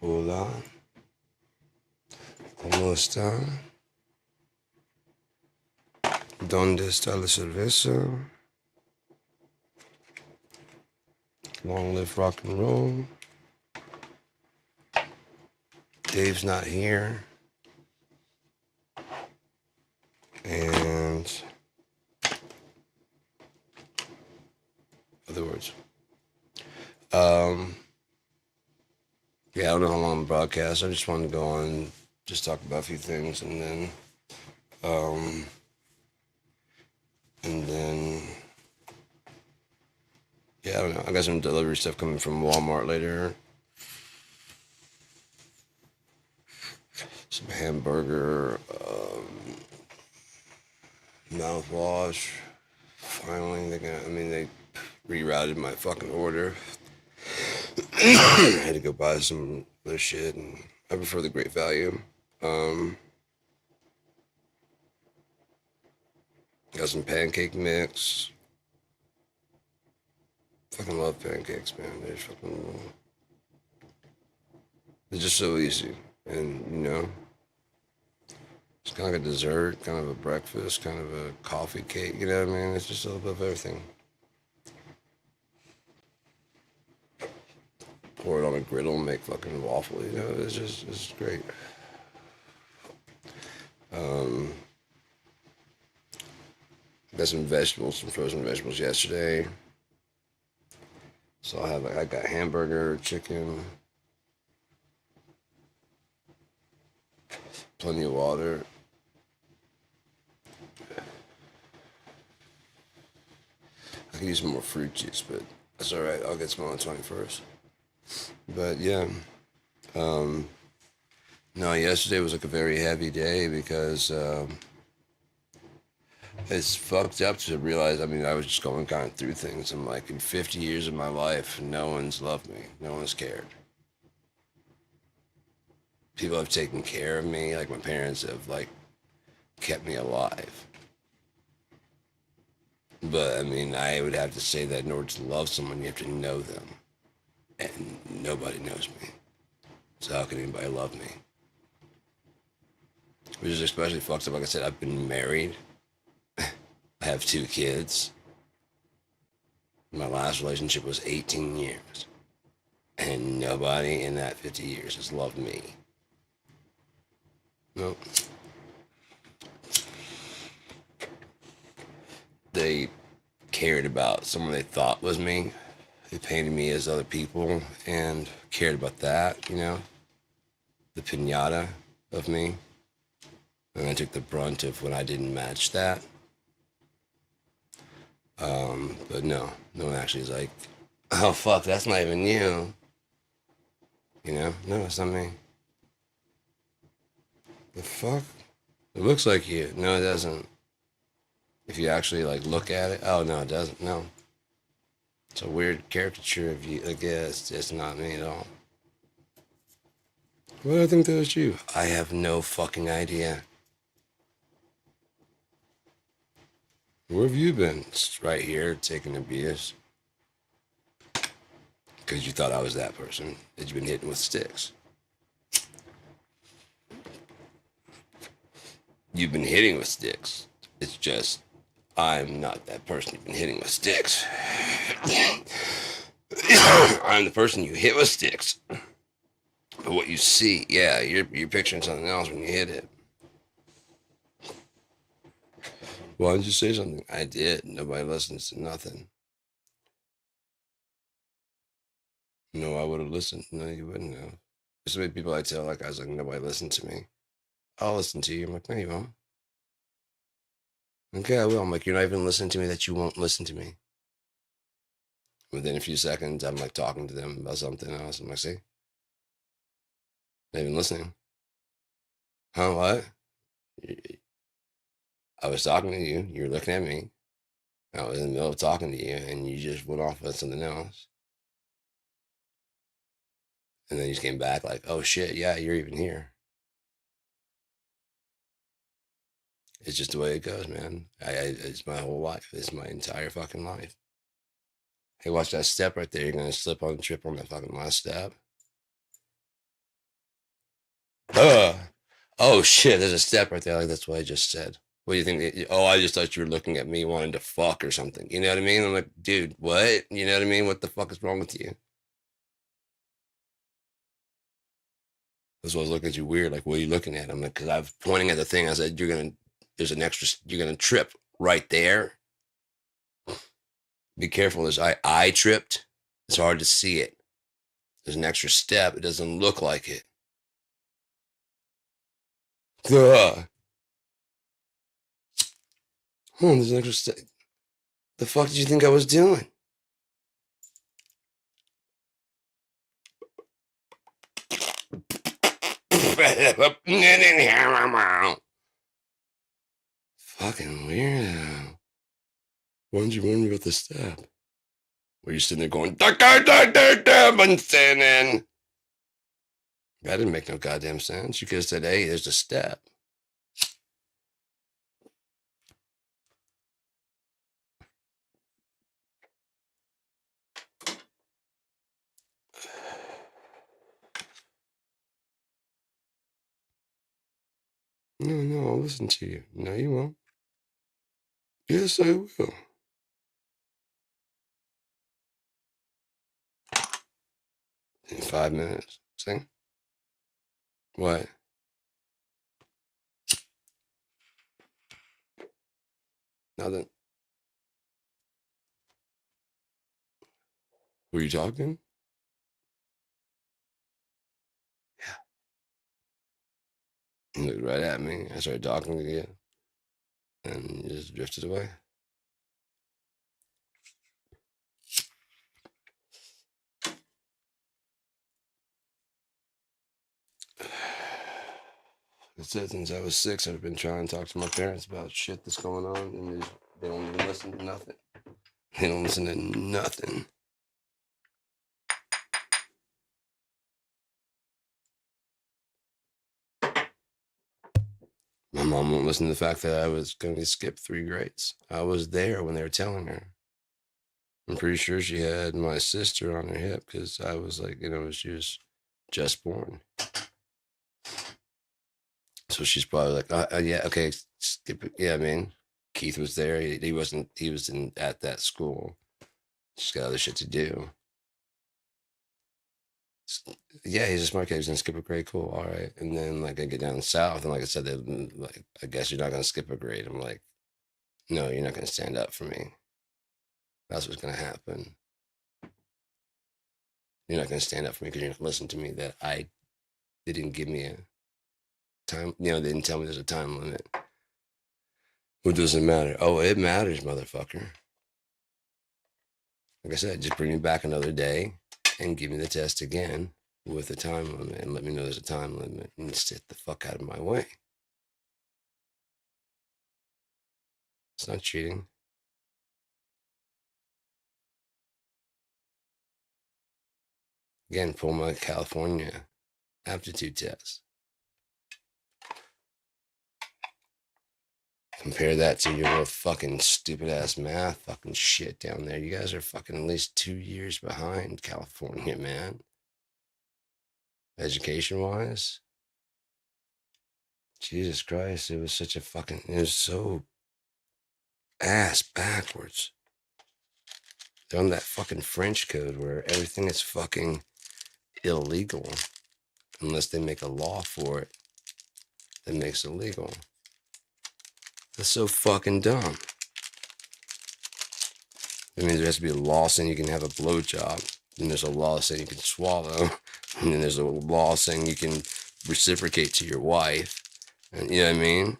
Hola, ¿cómo está? ¿Dónde está la cerveza? Long live rock and roll. Dave's not here. And other words. Yeah, I don't know how long the broadcast. I just wanted to go on, just talk about a few things, and then yeah, I don't know. I got some delivery stuff coming from Walmart later. Some hamburger, mouthwash. Finally, they rerouted my fucking order. I had to go buy some other shit, and I prefer the Great Value. Got some pancake mix. Fucking love pancakes, man. They're just so easy, and it's kind of like a dessert, kind of a breakfast, kind of a coffee cake. You know what I mean? It's just a little bit of everything. Pour it on a griddle and make fucking waffle. It's great. Got some vegetables, some frozen vegetables yesterday. So I got hamburger, chicken, plenty of water. I could use some more fruit juice, but that's all right. I'll get some on the 21st. But yeah, no, yesterday was like a very heavy day because it's fucked up to realize. I mean, I was just going kind of through things. I'm like, in 50 years of my life, no one's loved me. No one's cared. People have taken care of me. Like my parents have like kept me alive. But I mean, I would have to say that in order to love someone, you have to know them. And nobody knows me. So how can anybody love me? Which is especially fucked up. Like I said, I've been married. I have 2 kids. My last relationship was 18 years. And nobody in that 50 years has loved me. Nope. They cared about someone they thought was me. They painted me as other people and cared about that, the pinata of me. And I took the brunt of when I didn't match that. But no one actually is like, oh fuck, that's not even you. No, it's not me. The fuck? It looks like you. No, it doesn't. If you actually like look at it, oh no, it doesn't. No. It's a weird caricature of you. Like, yeah, it's not me at all. What do I think that was you? I have no fucking idea. Where have you been? It's right here taking abuse. Because you thought I was that person that you've been hitting with sticks. You've been hitting with sticks. It's just, I'm not that person you've been hitting with sticks. I'm the person you hit with sticks. But what you see, yeah, you're picturing something else when you hit it. Why didn't you say something? I did. Nobody listens to nothing. No, I would have listened. No, you wouldn't have. There's so many people I tell, like, I was like, nobody listened to me. I'll listen to you. I'm like, no, you won't. Okay, I will. I'm like, you're not even listening to me that you won't listen to me. Within a few seconds, I'm like talking to them about something else. I'm like, see? Not even listening. Huh, what? I was talking to you. You were looking at me. I was in the middle of talking to you, and you just went off on something else. And then you just came back like, oh shit, yeah, you're even here. It's just the way it goes, man. It's my whole life. It's my entire fucking life. Hey, watch that step right there. You're gonna slip on and trip on that fucking last step. Oh shit, there's a step right there. Like that's what I just said. What do you think? Oh, I just thought you were looking at me wanting to fuck or something. You know what I mean? I'm like, dude, what? You know what I mean? What the fuck is wrong with you? That's why I was looking at you weird. Like, what are you looking at? I'm like, because I was pointing at the thing. I said, there's an extra, you're gonna trip right there. Be careful. As I tripped. It's hard to see it. There's an extra step. It doesn't look like it. Ugh. Oh, there's an extra step. The fuck did you think I was doing? Fucking weirdo. Why didn't you warn me about the step? Were you sitting there going, I'm sinning? That didn't make no goddamn sense. You could have said, hey, there's a step. No, I'll listen to you. No, you won't. Yes, I will. In 5 minutes. Sing. What? Nothing. Were you talking? Yeah. You looked right at me. I started talking to you. And you just drifted away. It said since I was 6, I've been trying to talk to my parents about shit that's going on, and they don't even listen to nothing. They don't listen to nothing. My mom won't listen to the fact that I was going to skip 3 grades. I was there when they were telling her. I'm pretty sure she had my sister on her hip because I was like, she was just born. So she's probably like, yeah, okay, skip it. Yeah, I mean, Keith was there. He wasn't. He was at that school. She's got other shit to do. Yeah, he's a smart kid. He's gonna skip a grade. Cool, all right. And then like I get down south, and like I said, like I guess you're not gonna skip a grade. I'm like, no, you're not gonna stand up for me. That's what's gonna happen. You're not gonna stand up for me because you're not listening to me. They didn't give me a time. They didn't tell me there's a time limit. What does it matter? Oh, it matters, motherfucker. Like I said, just bring me back another day and give me the test again with a time limit and let me know there's a time limit and sit the fuck out of my way. It's not cheating. Again, pull my California aptitude test. Compare that to your little fucking stupid ass math fucking shit down there. You guys are fucking at least 2 years behind California, man. Education wise. Jesus Christ, it was so ass backwards. They're on that fucking French code where everything is fucking illegal unless they make a law for it that makes it legal. That's so fucking dumb. That means there has to be a law saying you can have a blowjob. Then there's a law saying you can swallow. And then there's a law saying you can reciprocate to your wife. And you know what I mean?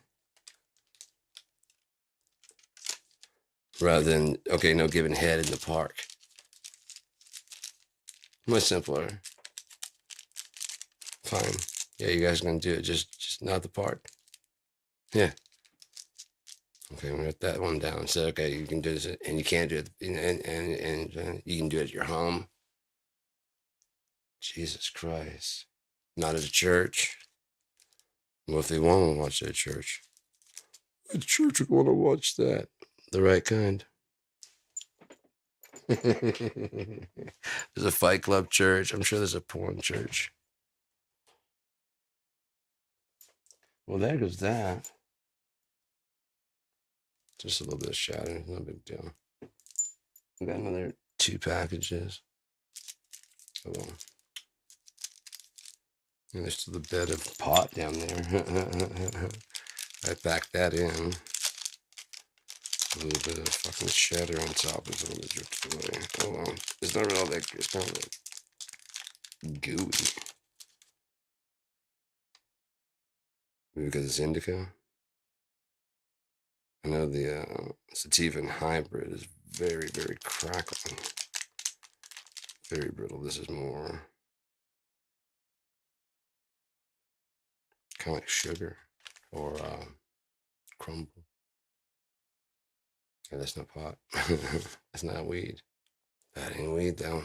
Rather than, okay, no giving head in the park. Much simpler. Fine. Yeah, you guys are gonna do it. Just not the park. Yeah. Okay, we got that one down. So okay, you can do this, and you can't do it, and you can do it at your home. Jesus Christ! Not at a church. Well, if they want to watch it at church, the church would want to watch that. The right kind. There's a Fight Club church. I'm sure there's a porn church. Well, there goes that. Just a little bit of shatter, no big deal. We got another 2 packages. Hold on. And there's still the bed of pot down there. I backed that in. A little bit of fucking shatter on top of it. Dripped away. Hold on. It's not really all that. It's kind of gooey. Maybe because it's indica. I know the sativa and hybrid is very, very crackly. Very brittle. This is more kind of like sugar or crumble. Yeah, that's not pot. That's not weed. That ain't weed though.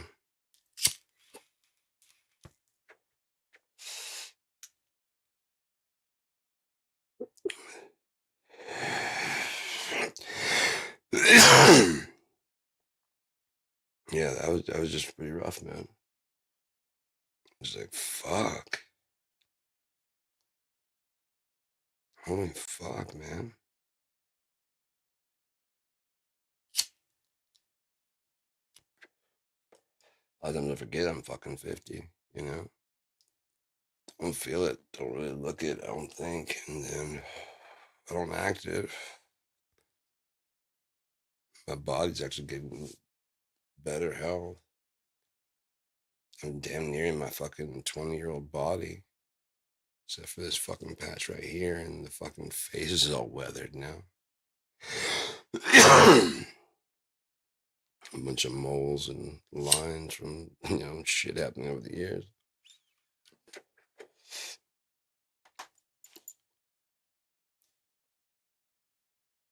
Yeah, that was just pretty rough, man. It was like, fuck. Holy fuck, man. A lot of times I forget I'm fucking 50, you know? Don't feel it, don't really look it, I don't think, and then I don't act it. My body's actually getting better health. I'm damn near in my fucking 20-year-old body. Except for this fucking patch right here, and the fucking face is all weathered now. A bunch of moles and lines from, you know, shit happening over the years.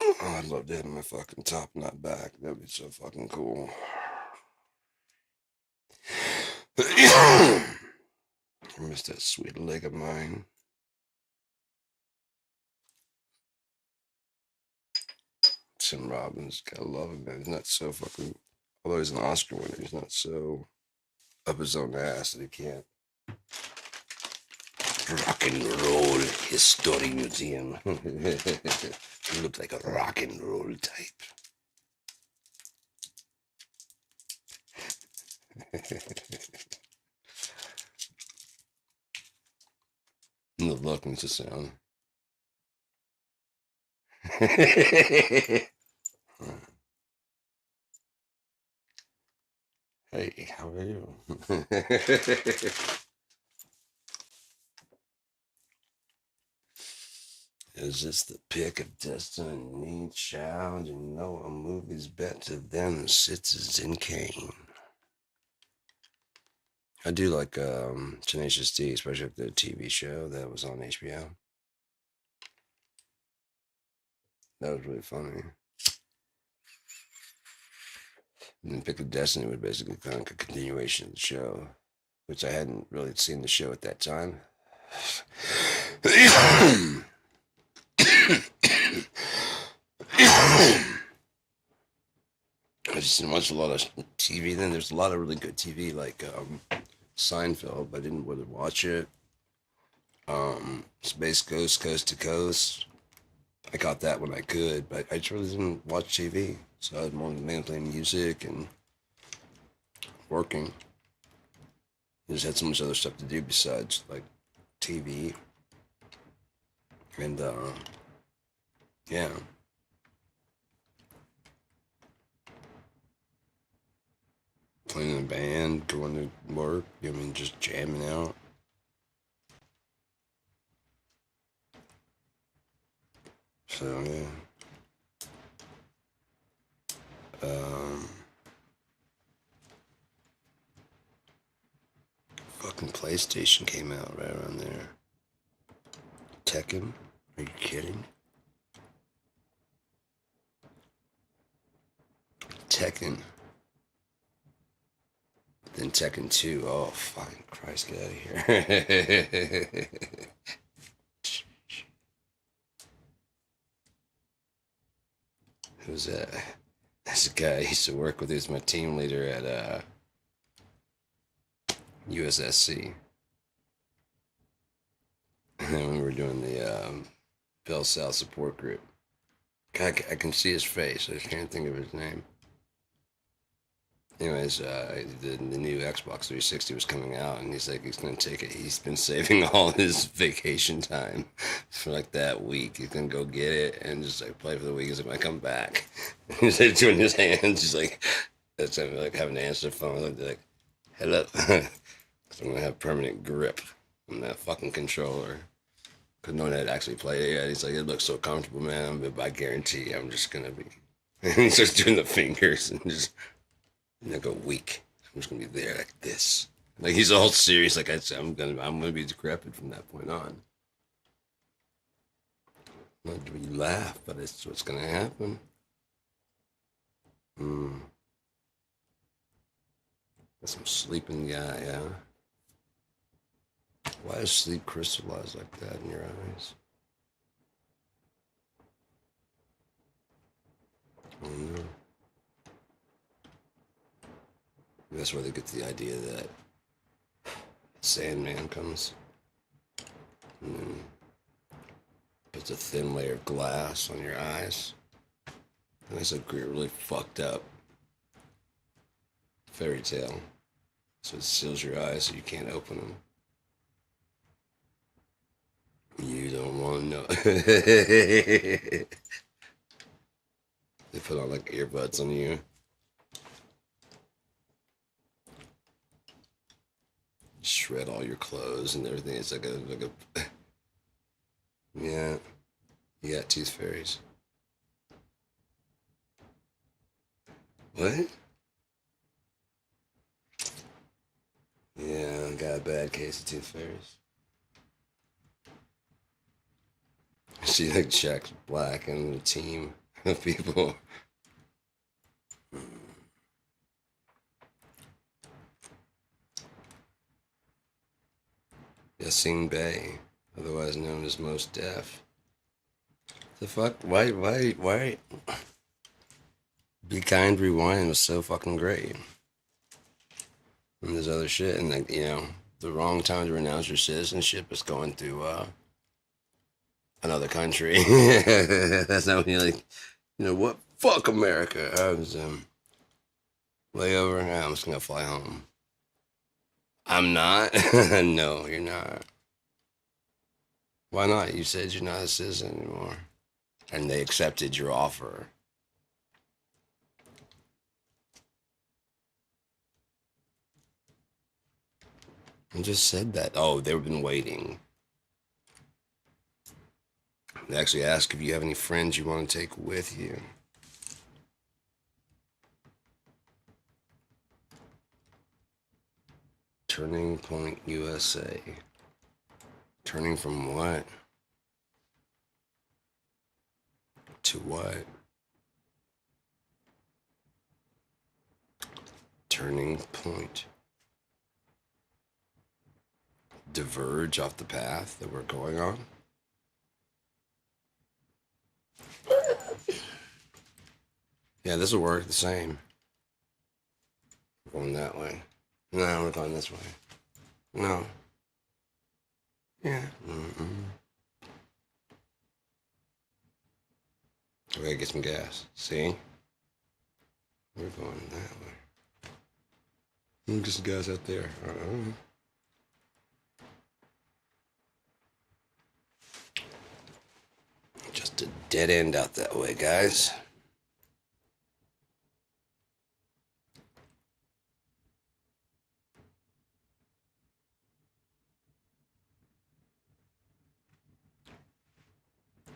Oh, I'd love to have my fucking top not back. That'd be so fucking cool. I miss that sweet leg of mine. Tim Robbins, gotta love him, man. He's not so fucking, although he's an Oscar winner, he's not so up his own ass that he can't rock and roll history museum. He looked like a rock and roll type. The look makes it sound. Hey, how are you? Is this the pick of destiny child? You know a movie's better than Citizen Kane. I do like Tenacious D, especially the TV show that was on HBO. That was really funny. And then Pick of Destiny was basically kind of like a continuation of the show, which I hadn't really seen the show at that time. I just didn't watch a lot of TV then. There's a lot of really good TV, like Seinfeld, but I didn't really watch it. Space Ghost, Coast to Coast. I got that when I could, but I just really didn't watch TV. So I was more mainly playing music and working. I just had so much other stuff to do besides like TV. And yeah. Playing in a band, going to work, I mean, just jamming out. So yeah. Fucking PlayStation came out right around there. Tekken? Are you kidding? Tekken. Then Tekken 2. Oh, fucking Christ, get out of here. Who's that? That's the guy I used to work with. He was my team leader at USSC. And then we were doing the Bell South support group. I can see his face. I just can't think of his name. Anyways, the new Xbox 360 was coming out, and he's like, he's gonna take it. He's been saving all his vacation time for like that week. He's gonna go get it and just like play for the week. He's like, when I come back, he's like doing his hands. He's like, that's like having to answer the phone. Like, hello, because I'm gonna have permanent grip on that fucking controller. Because no one had actually played it yet. He's like, it looks so comfortable, man. But I guarantee I'm just gonna be. And he's just doing the fingers and just. Like a week. I'm just gonna be there like this. Like he's all serious. Like I said, I'm gonna be decrepit from that point on. Like you laugh, but it's what's gonna happen. Got some sleep in the eye, yeah. Why is sleep crystallized like that in your eyes? I don't know. That's where they get the idea that Sandman comes and then puts a thin layer of glass on your eyes. And that's like really fucked up fairy tale. So it seals your eyes so you can't open them. You don't want to know. They put on like earbuds on you. Shred all your clothes and everything. It's like a yeah. You got tooth fairies. What? Yeah, I got a bad case of tooth fairies. She like Jack's black and the team of people. YeSterDAy, otherwise known as Most Deaf. The fuck? Why? Be Kind Rewind was so fucking great. And there's other shit, and like, you know, the wrong time to renounce your citizenship is going through another country. That's not when you're like, you know what? Fuck America. I was layover. I'm just gonna fly home. I'm not. No, you're not. Why not? You said you're not a citizen anymore, and they accepted your offer. I just said that. Oh, they've been waiting. They actually ask if you have any friends you want to take with you. Turning Point USA. Turning from what? To what? Turning point. Diverge off the path that we're going on? Yeah, this will work the same. We're going that way. No, we're going this way. No. Yeah. We gotta get some gas. See? We're going that way. We'll get some gas out there. Just a dead end out that way, guys.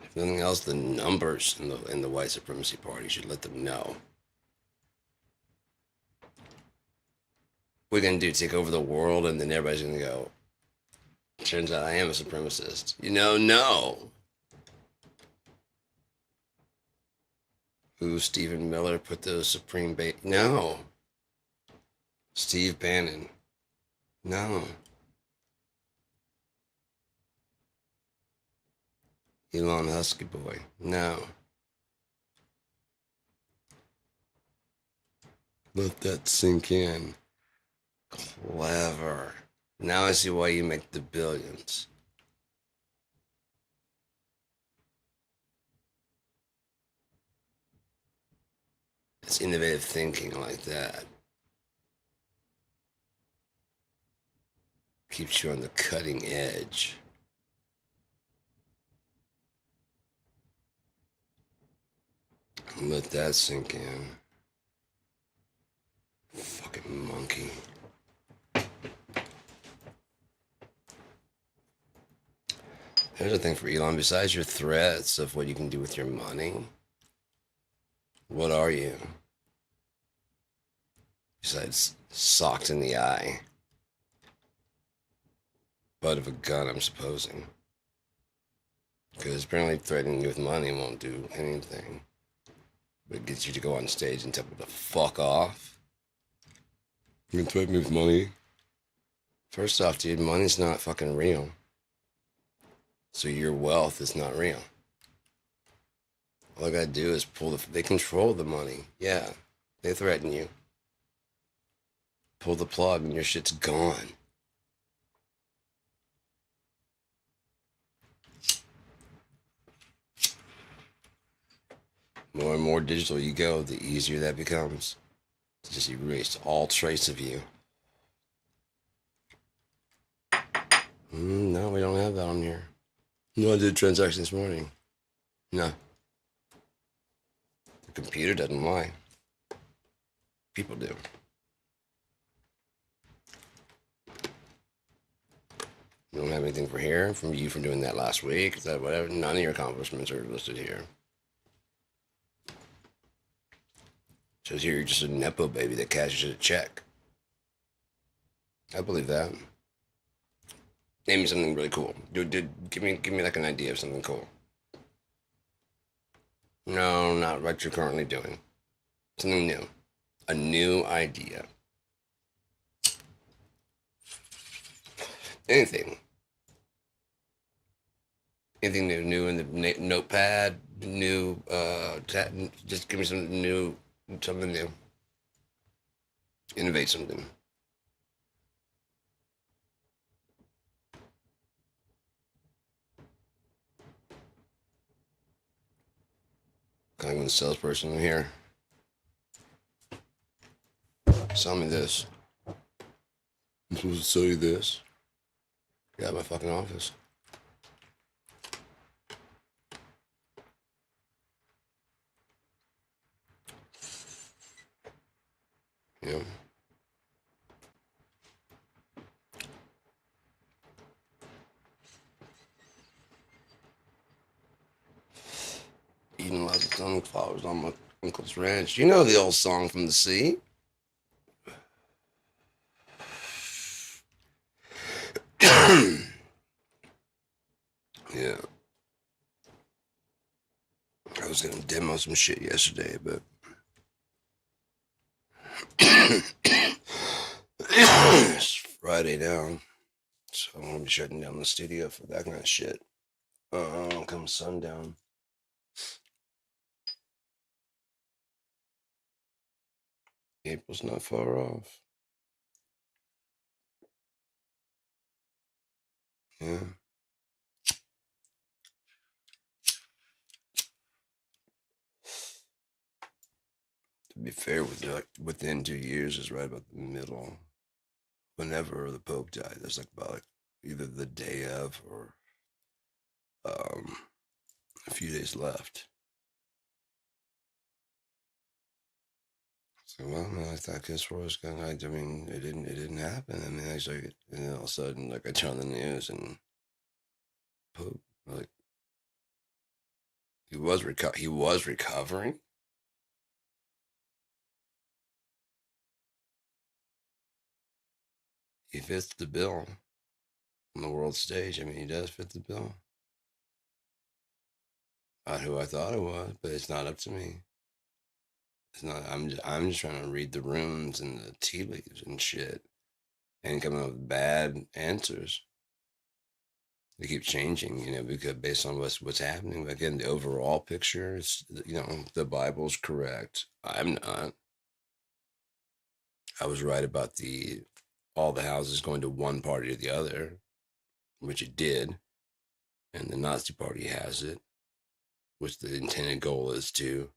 If nothing else, the numbers in the white supremacy party should let them know. We're gonna do take over the world, and then everybody's gonna go. Turns out I am a supremacist. You know, no. Who, Stephen Miller, put those supreme bait? No. Steve Bannon. No. Elon Husky Boy. No. Let that sink in. Clever. Now I see why you make the billions. It's innovative thinking like that. Keeps you on the cutting edge. Let that sink in. Fucking monkey. Here's the thing for Elon. Besides your threats of what you can do with your money, what are you? Besides socked in the eye. Butt of a gun, I'm supposing. Because apparently threatening you with money won't do anything. But it gets you to go on stage and tell people to fuck off. You can threaten me with money? First off, dude, money's not fucking real. So your wealth is not real. All I gotta do is they control the money. Yeah, they threaten you. Pull the plug and your shit's gone. More and more digital you go, the easier that becomes. To just erase all trace of you. No, we don't have that on here. No, I did a transaction this morning. No. The computer doesn't lie. People do. You don't have anything for here from you for doing that last week. Is that whatever? None of your accomplishments are listed here. Says here you're just a nepo baby that cashes a check. I believe that. Name me something really cool. Dude, give me like an idea of something cool. No, not what you're currently doing. Something new. A new idea. Anything. Anything new in the notepad, new, just give me something new, something new. Innovate something. Kind of a salesperson in here. Sell me this. I'm supposed to sell you this. Get out of my fucking office. Yeah. Eating lots of sunflowers on my uncle's ranch. You know the old song from the sea? Yeah. I was gonna demo some shit yesterday, but it's Friday now, so I'm gonna be shutting down the studio for that kind of shit. Come sundown. April's not far off. Yeah. To be fair, within 2 years is right about the middle. Whenever the Pope died, there's like about either the day of or a few days left. So, well, no, I thought this was gonna. I mean, it didn't happen. I mean, actually, and then all of a sudden, like I turn on the news and Pope, like he was recovering. He fits the bill on the world stage. I mean, he does fit the bill. Not who I thought it was, but it's not up to me. It's not. I'm just trying to read the runes and the tea leaves and shit, and coming up with bad answers. They keep changing, because based on what's happening. Again, the overall picture is, the Bible's correct. I'm not. I was right about all the houses going to one party or the other, which it did, and the Nazi Party has it, which the intended goal is to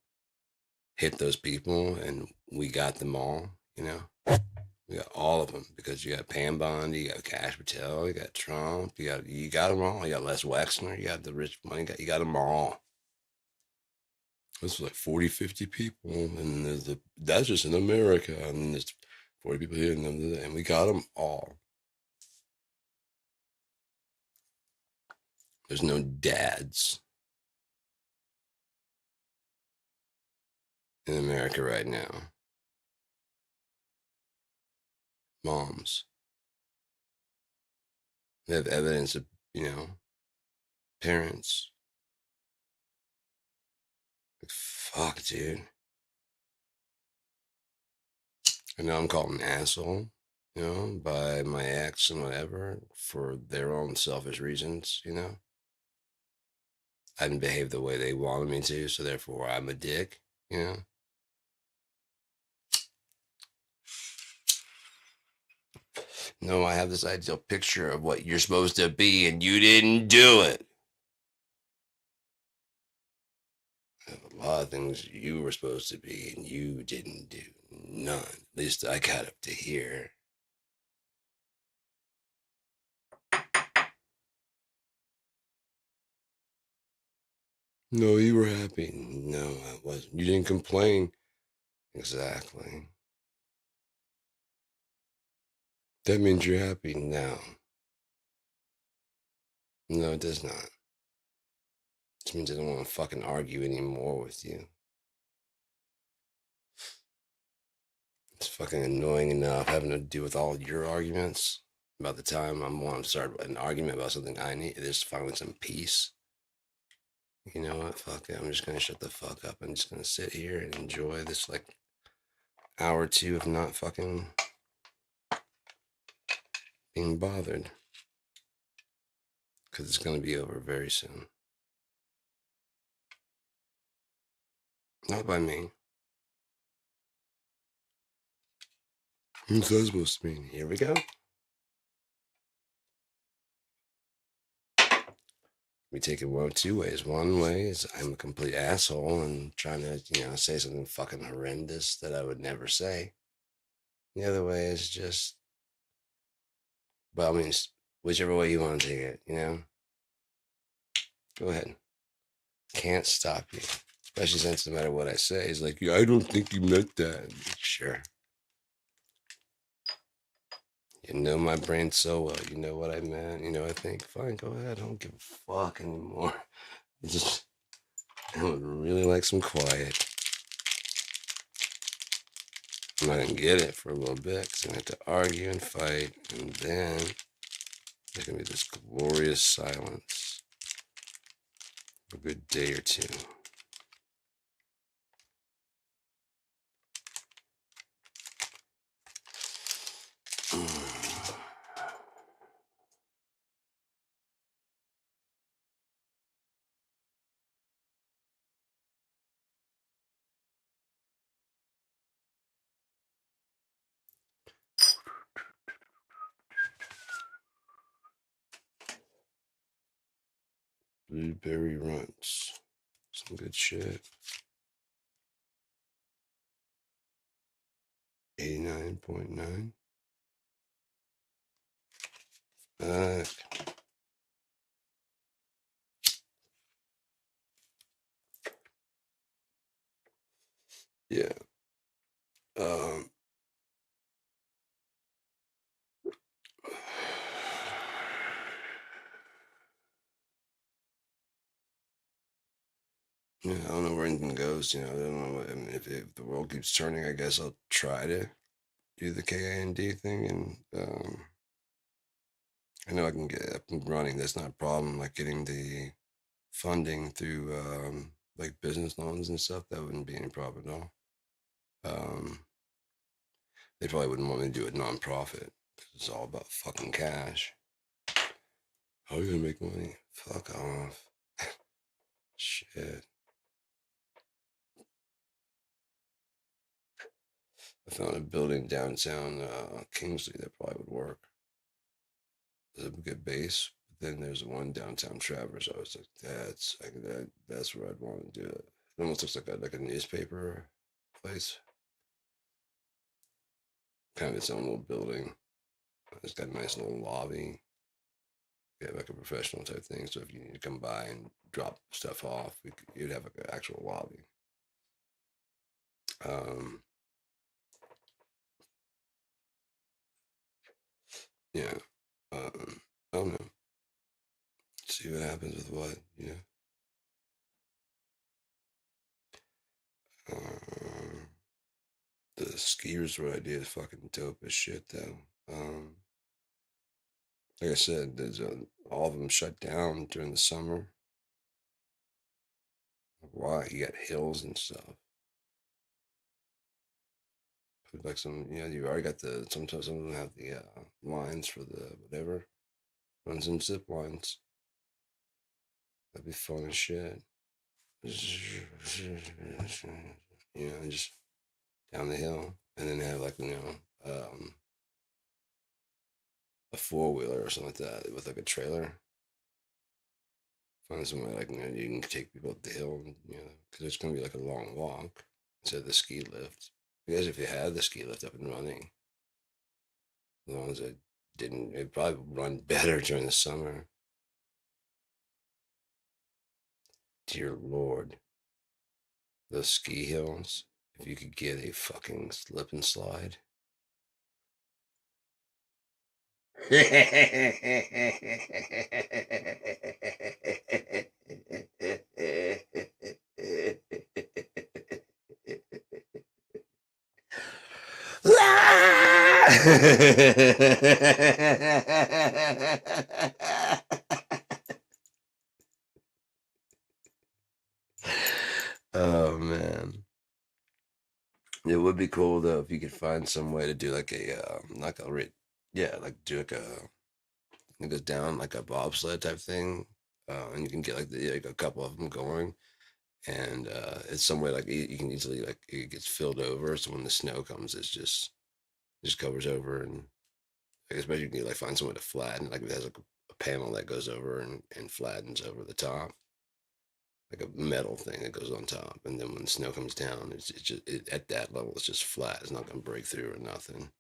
hit those people, and we got them all, you know? We got all of them because you got Pam Bondi, you got Cash Patel, you got Trump, you got them all. You got Les Wexner, you got the rich money, you got them all. This was like 40, 50 people, and that's just in America, and there's 40 people here, and we got them all. There's no dads in America right now. Moms. They have evidence of, parents. Like, fuck, dude. I know I'm called an asshole, by my ex and whatever for their own selfish reasons, I didn't behave the way they wanted me to, so therefore I'm a dick, No, I have this ideal picture of what you're supposed to be, and you didn't do it. I have a lot of things you were supposed to be, and you didn't do none. At least I got up to here. No, you were happy. No, I wasn't. You didn't complain. Exactly. That means you're happy now. No, it does not. It just means I don't want to fucking argue anymore with you. It's fucking annoying enough having to deal with all your arguments. About the time I'm wanting to start an argument about something I need, there's finally some peace. You know what? Fuck it. I'm just gonna shut the fuck up. I'm just gonna sit here and enjoy this like hour or two of not fucking being bothered. Because it's gonna be over very soon. Not by me. Who's that supposed to mean? Here we go. We take it one of two ways. One way is I'm a complete asshole and trying to, say something fucking horrendous that I would never say. The other way is just, well, I mean, whichever way you want to take it, Go ahead. Can't stop you. Especially since no matter what I say, it's like, I don't think you meant that. Sure. You know my brain so well. You know what I meant. You know, I think, fine, go ahead. I don't give a fuck anymore. I would really like some quiet. I'm not going to get it for a little bit because I'm going to have to argue and fight. And then there's going to be this glorious silence for a good day or two. Blueberry Runts. Some good shit. 89.9. Yeah. Yeah, I don't know where anything goes. I don't know. I mean, if the world keeps turning, I guess I'll try to do the KIND thing, and I know I can get up and running. That's not a problem. Like getting the funding through like business loans and stuff, that wouldn't be any problem at all. They probably wouldn't want me to do it nonprofit. It's all about fucking cash. How are you gonna make money? Fuck off. Shit. I found a building downtown Kingsley that probably would work. There's a good base. But then there's one downtown Traverse. I was like, that's where I'd want to do it. It almost looks like a newspaper place. Kind of its own little building. It's got a nice little lobby. Yeah, like a professional type thing. So if you need to come by and drop stuff off, you'd have like an actual lobby. Yeah. I don't know. See what happens with what, you know. The ski resort idea is fucking dope as shit, though. Like I said, there's all of them shut down during the summer. Why? You got hills and stuff. Put like some, you know, you already got the. Sometimes some of them have the lines for the whatever. Run some zip lines. That'd be fun as shit. You know, just down the hill, and then have like a 4-wheeler or something like that with like a trailer. Find somewhere like you can take people up the hill, because it's gonna be like a long walk instead of the ski lift. Because if you had the ski lift up and running, the ones that didn't, it'd probably run better during the summer. Dear Lord, those ski hills. If you could get a fucking slip and slide. Oh man, it would be cool though if you could find some way to do like yeah, like do like it goes down like a bobsled type thing, and you can get like a couple of them going, and it's some way like you can easily like it gets filled over, so when the snow comes, just covers over, and like, especially you can like find somewhere to flatten, like it has like a panel that goes over and flattens over the top, like a metal thing that goes on top, and then when the snow comes down, it's just at that level, it's just flat. It's not going to break through or nothing,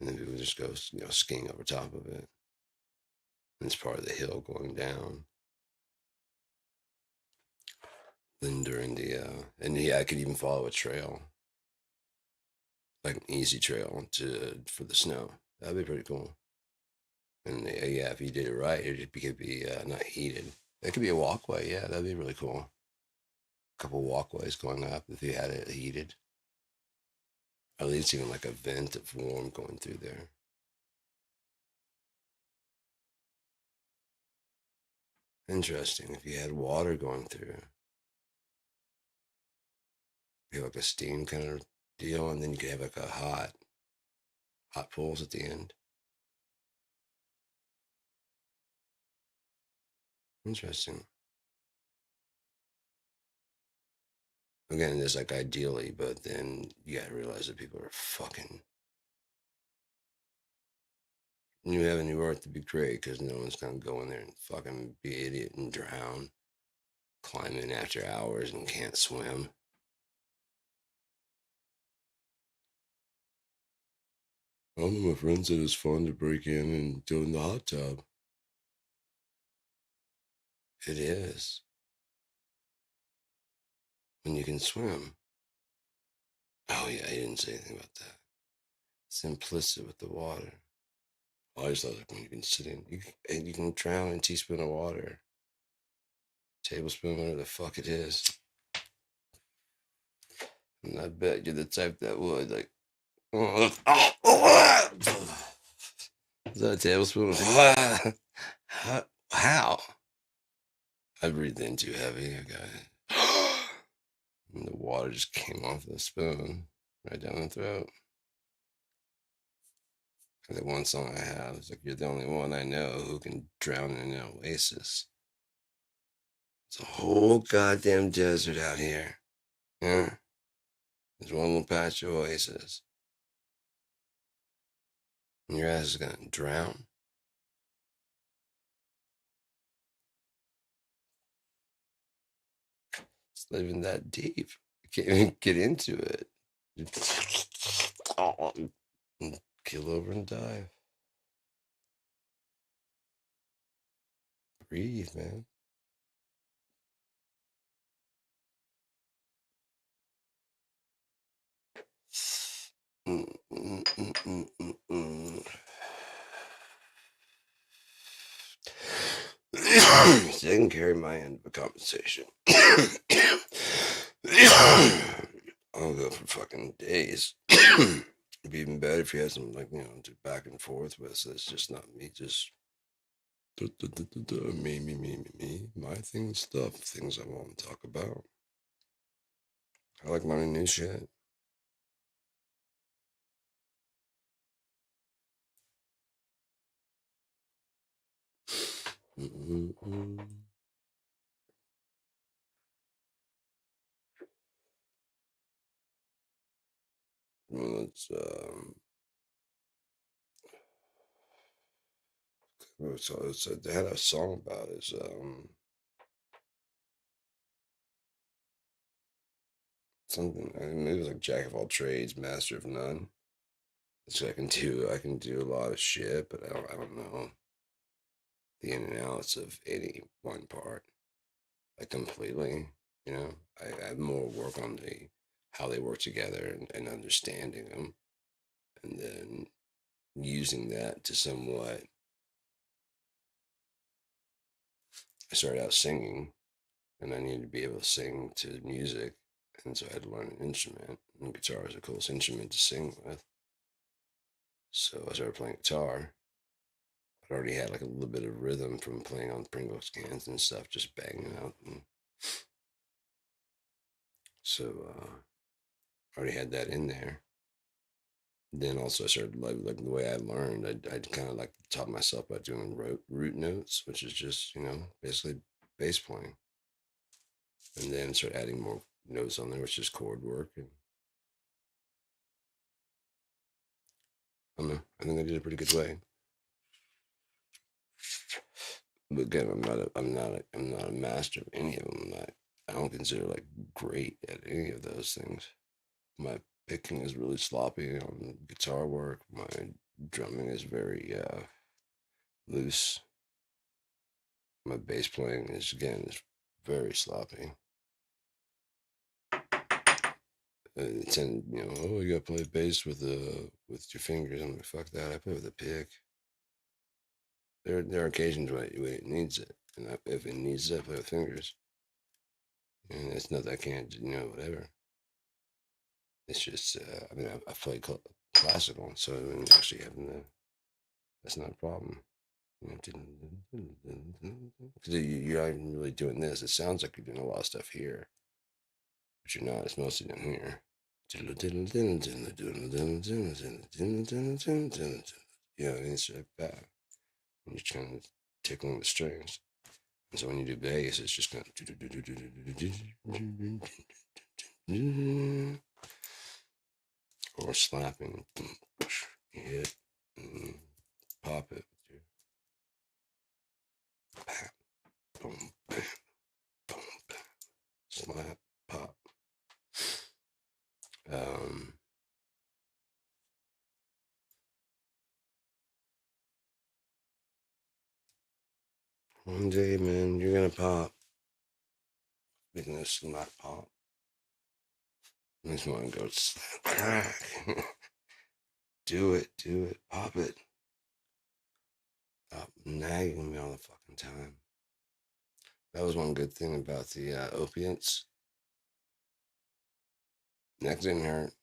and then people just go skiing over top of it. And it's part of the hill going down. Then during the and yeah, I could even follow a trail, like an easy trail to for the snow. That'd be pretty cool. And yeah, if you did it right, could be not heated. It could be a walkway. Yeah, that'd be really cool. A couple walkways going up if you had it heated. At least even like a vent of warm going through there. Interesting. If you had water going through, you have like a steam kind of deal, and then you could have like a hot pools at the end. Interesting. Again, it's like ideally, but then you gotta realize that people are fucking. New Heaven, New Earth to be great because no one's gonna go in there and fucking be an idiot and drown, climb in after hours and can't swim. My friend said it's fun to break in and go in the hot tub. It is when you can swim. Oh yeah, he didn't say anything about that. It's implicit with the water. I always thought like when you can sit in, and you can drown in a teaspoon of water, tablespoon, whatever the fuck it is. And I bet you're the type that would like. Is that a tablespoon? How? I breathed in too heavy. I got it. And the water just came off the spoon right down the throat. The one song I have is like, "You're the only one I know who can drown in an oasis." It's a whole goddamn desert out here. Yeah. There's one little patch of oasis. And your ass is gonna drown. It's not even that deep. can't even get into it. Kill over and die. Breathe, man. So I can carry my end of a conversation. I'll go for fucking days. It'd be even better if you had some, like, to back and forth with. So it's just not me, just me, my things, stuff, things I want to talk about. I like learning new shit. Well, it's they had a song about it. Something. I mean, it was like Jack of all trades, master of none. So I can do a lot of shit, but I don't know the in and outs of any one part. Like completely, I have more work on the how they work together and understanding them, and then using that to somewhat. I started out singing, and I needed to be able to sing to music, and so I had to learn an instrument. And guitar is the coolest instrument to sing with. So I started playing guitar. I already had like a little bit of rhythm from playing on Pringles cans and stuff, just banging out. And so I already had that in there. Then also I started like the way I learned. I'd kind of like taught myself by doing root notes, which is just basically bass playing, and then start adding more notes on there, which is chord work. And I don't know. I think I did a pretty good way. But again, I'm not a master of any of them. I don't consider like great at any of those things. My picking is really sloppy on guitar work. My drumming is very loose. My bass playing is very sloppy. And oh, you gotta play bass with your fingers. I'm like, fuck that. I play with a pick. There are occasions when it needs it, and if it needs it, I play with fingers. And it's not that I can't, whatever. It's just, I mean, I play classical, so when actually having that's not a problem. Because you're not even really doing this. It sounds like you're doing a lot of stuff here, but you're not. It's mostly down here. It's like that. And you're trying to tickling the strings. And so when you do bass, it's just kind of or slapping. You hit, pop it with your bam, boom, bam, boom, bam, slap, pop. Um, One day, man, you're gonna pop. Making this not pop. This one goes crack. Do it, pop it. Stop nagging me all the fucking time. That was one good thing about the opiates. Neck didn't hurt.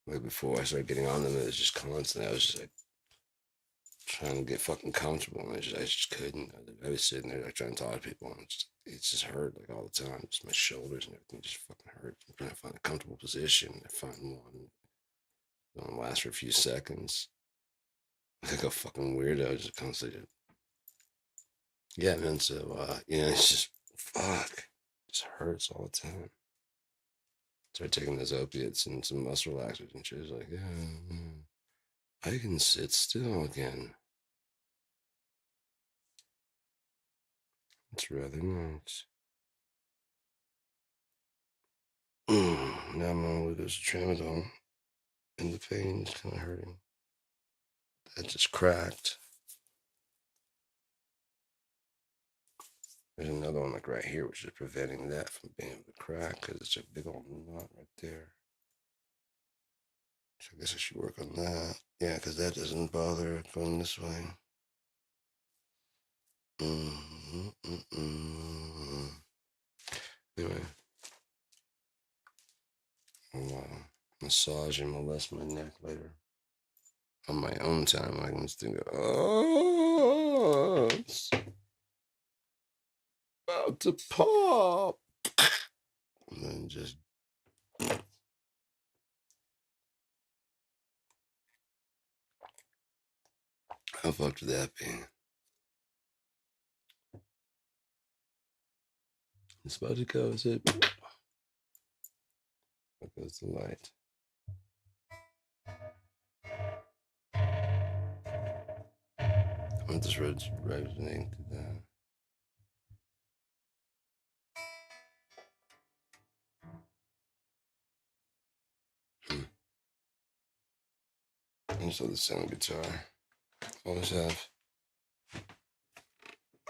Like before I started getting on them, it was just constant. I was just like trying to get fucking comfortable, and I just couldn't. I was sitting there like trying to talk to people, and it just hurt like all the time. Just my shoulders and everything just fucking hurt. I'm trying to find a comfortable position. I find one. It don't last for a few seconds. Like a fucking weirdo, just constantly. Yeah, man. So it's just fuck. It just hurts all the time. Started taking those opiates and some muscle relaxers, and she was like, "Yeah, I can sit still again. It's rather nice." Now I'm on this tramadol, and the pain's kind of hurting. That just cracked. There's another one like right here, which is preventing that from being able to crack because it's a big old knot right there. So I guess I should work on that. Yeah, because that doesn't bother going this way. Anyway, I'll massage and molest my neck later. On my own time, I can just go, oh, it's about to pop. And then just how fucked would that be? It's about to go, is it? There goes the light. I want this resonating to that. I just love the sound of guitar. Always have.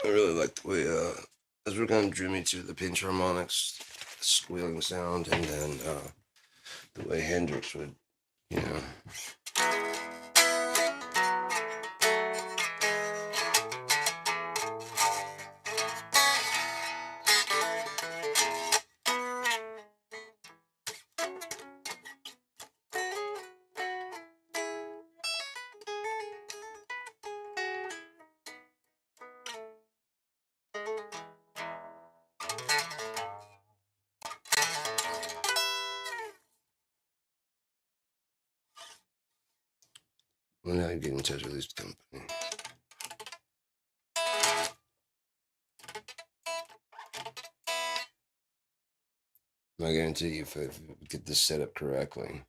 I really like the way Ezra kind of drew me to the pinch harmonics, the squealing sound, and then the way Hendrix would, you know. Well, now I get in touch with these companies. I guarantee you, if I get this set up correctly,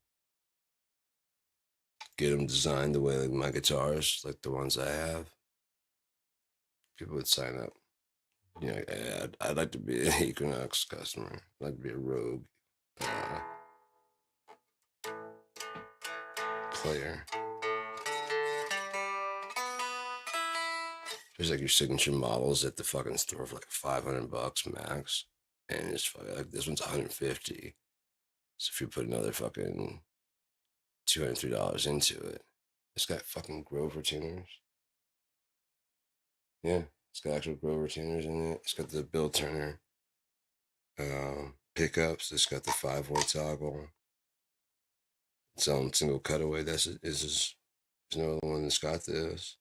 get them designed the way like my guitars, like the ones I have, people would sign up. You know, I'd like to be an Equinox customer. I'd like to be a Rogue player. There's like your signature models at the fucking store for like $500 max, and it's like this one's 150. So if you put another fucking $203 into it, it's got fucking Grover tuners. Yeah, it's got actual Grover tuners in it. It's got the Bill Turner pickups. It's got the 5-way toggle. It's on single cutaway. There's no other one that's got this.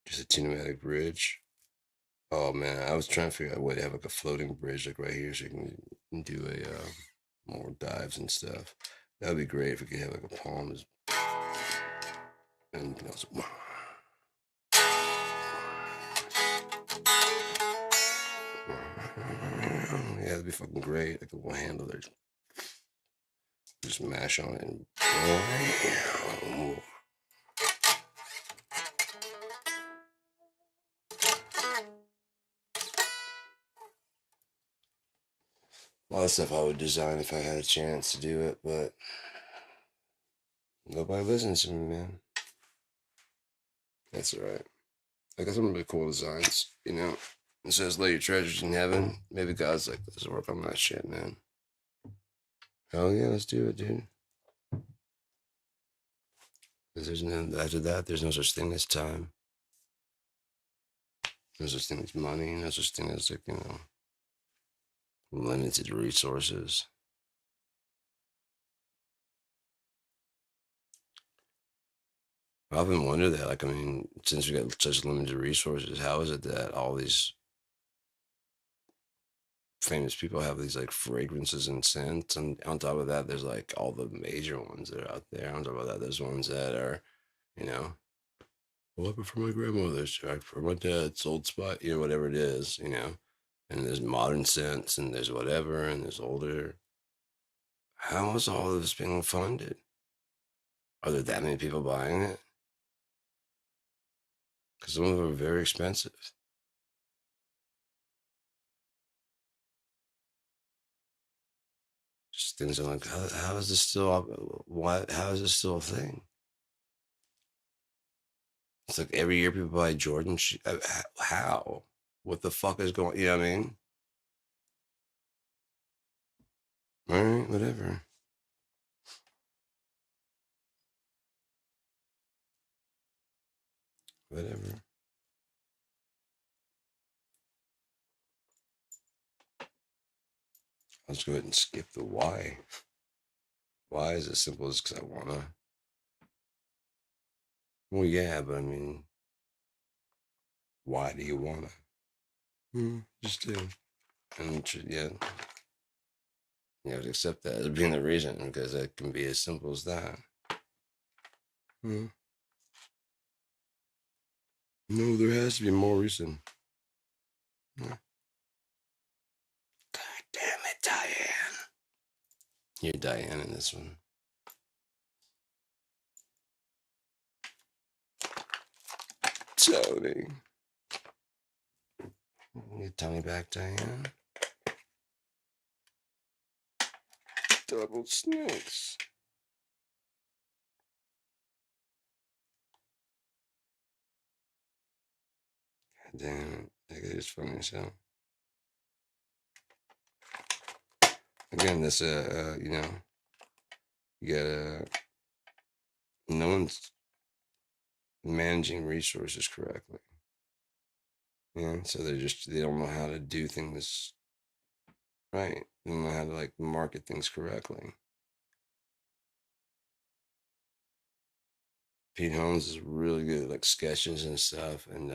Just a pneumatic bridge. Oh man, I was trying to figure out a way to have like a floating bridge like right here so you can do a more dives and stuff. That would be great if we could have like a palm and you can also yeah, that'd be fucking great. Like a little handle there. Just mash on it and a lot of stuff I would design if I had a chance to do it, but nobody listens to me, man. That's all right. I got some really cool designs, you know. It says lay your treasures in heaven. Maybe God's like, let's work on that shit, man. Hell yeah, let's do it, dude. Because there's no, after that, there's no such thing as time. No such thing as money. No such thing as, like, you know, limited resources. I often wonder that, like, I mean, since we got such limited resources, how is it that all these famous people have these like fragrances and scents, and on top of that, there's like all the major ones that are out there. On top of that, there's ones that are, you know, well, I prefer my grandmother's, I prefer my dad's Old Spot, you know, whatever it is, you know. And there's modern scents, and there's whatever, and there's older. How is all of this being funded? Are there that many people buying it? Because some of them are very expensive. things. I'm like, how is this still? Why? How is this still a thing? It's like every year people buy Jordan. How? What the fuck is going? You know what I mean? All right, whatever. Whatever. Let's go ahead and skip the why. Why is as simple as because I wanna. Well, yeah, but I mean, why do you wanna? Just do. And yeah, you have to accept that as being the reason because it can be as simple as that. Hmm. No, there has to be more reason. God damn it, Diane. You're Diane in this one. Tony. Your tummy back, Diane. Double snakes. God damn it. That is funny as hell. Again, this, you know, you gotta, no one's managing resources correctly. Yeah, so they don't know how to do things right. They don't know how to like market things correctly. Pete Holmes is really good at like sketches and stuff, and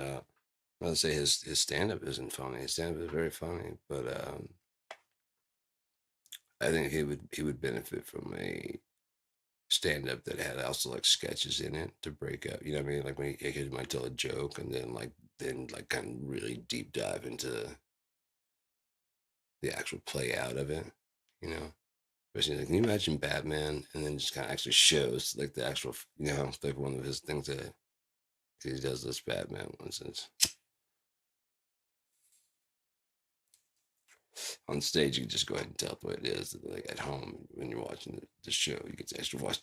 I'd say his stand up isn't funny. His stand up is very funny, but I think he would benefit from a stand up that had also like sketches in it to break up. You know what I mean? Like when he might tell a joke and then like kind of really deep dive into the actual play out of it. You know, especially like can you imagine Batman and then just kind of actually shows like the actual you know like one of his things that he does this Batman ones. On stage, you can just go ahead and tell it the way it is. Like at home, when you're watching the show, you get to actually watch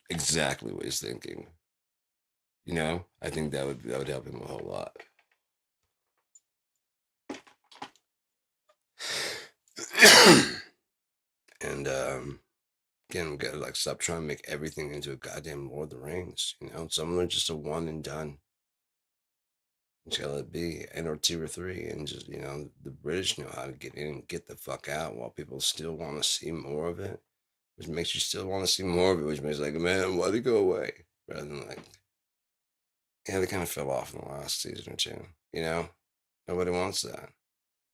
exactly what he's thinking. You know, I think that would help him a whole lot. And again, we gotta like stop trying to make everything into a goddamn Lord of the Rings. You know, some of them are just a one and done. Just gotta let it be N or two or three, and just you know, the British know how to get in and get the fuck out, while people still want to see more of it, which makes you still want to see more of it, which makes like, man, why'd it go away? Rather than like, yeah, they kind of fell off in the last season or two. You know, nobody wants that.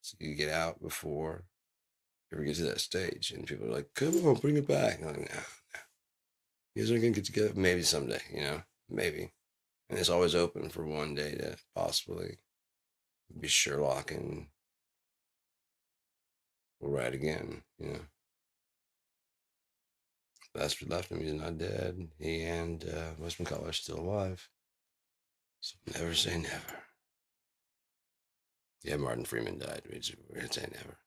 So you get out before you ever get to that stage, and people are like, "Come on, bring it back." And I'm like, no, you guys are gonna get together maybe someday. You know, maybe. And it's always open for one day to possibly be Sherlock and we'll ride again. You know, bastard left him. He's not dead. He and Westman are still alive. So never say never. Yeah, Martin Freeman died. We're gonna say never.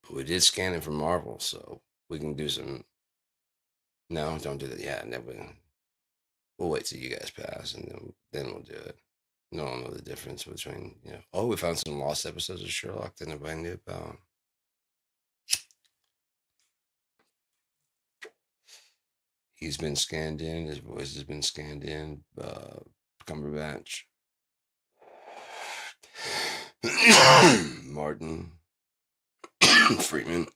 But we did scan him for Marvel, so we can do some. No, don't do that. Yeah, never. We'll wait till you guys pass, and then we'll do it. No one know the difference between you know. Oh, we found some lost episodes of Sherlock that nobody knew about. He's been scanned in. His voice has been scanned in. Cumberbatch, Martin Freeman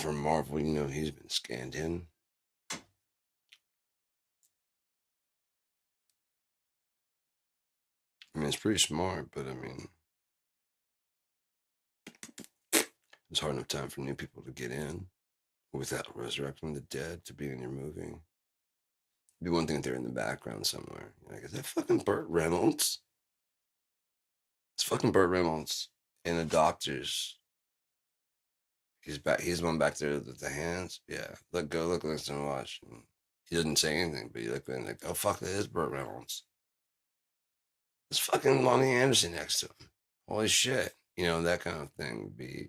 from Marvel. You know he's been scanned in. I mean, it's pretty smart, but I mean, it's hard enough time for new people to get in without resurrecting the dead to be in your movie. It'd be one thing if they're in the background somewhere. You're like, is that fucking Burt Reynolds? It's fucking Burt Reynolds in a doctor's. He's back. He's the one back there with the hands. Yeah, look, go look, listen, and watch. And he doesn't say anything, but you look and like, oh fuck, that is Burt Reynolds. It's fucking Lonnie Anderson next to him. Holy shit, you know that kind of thing would be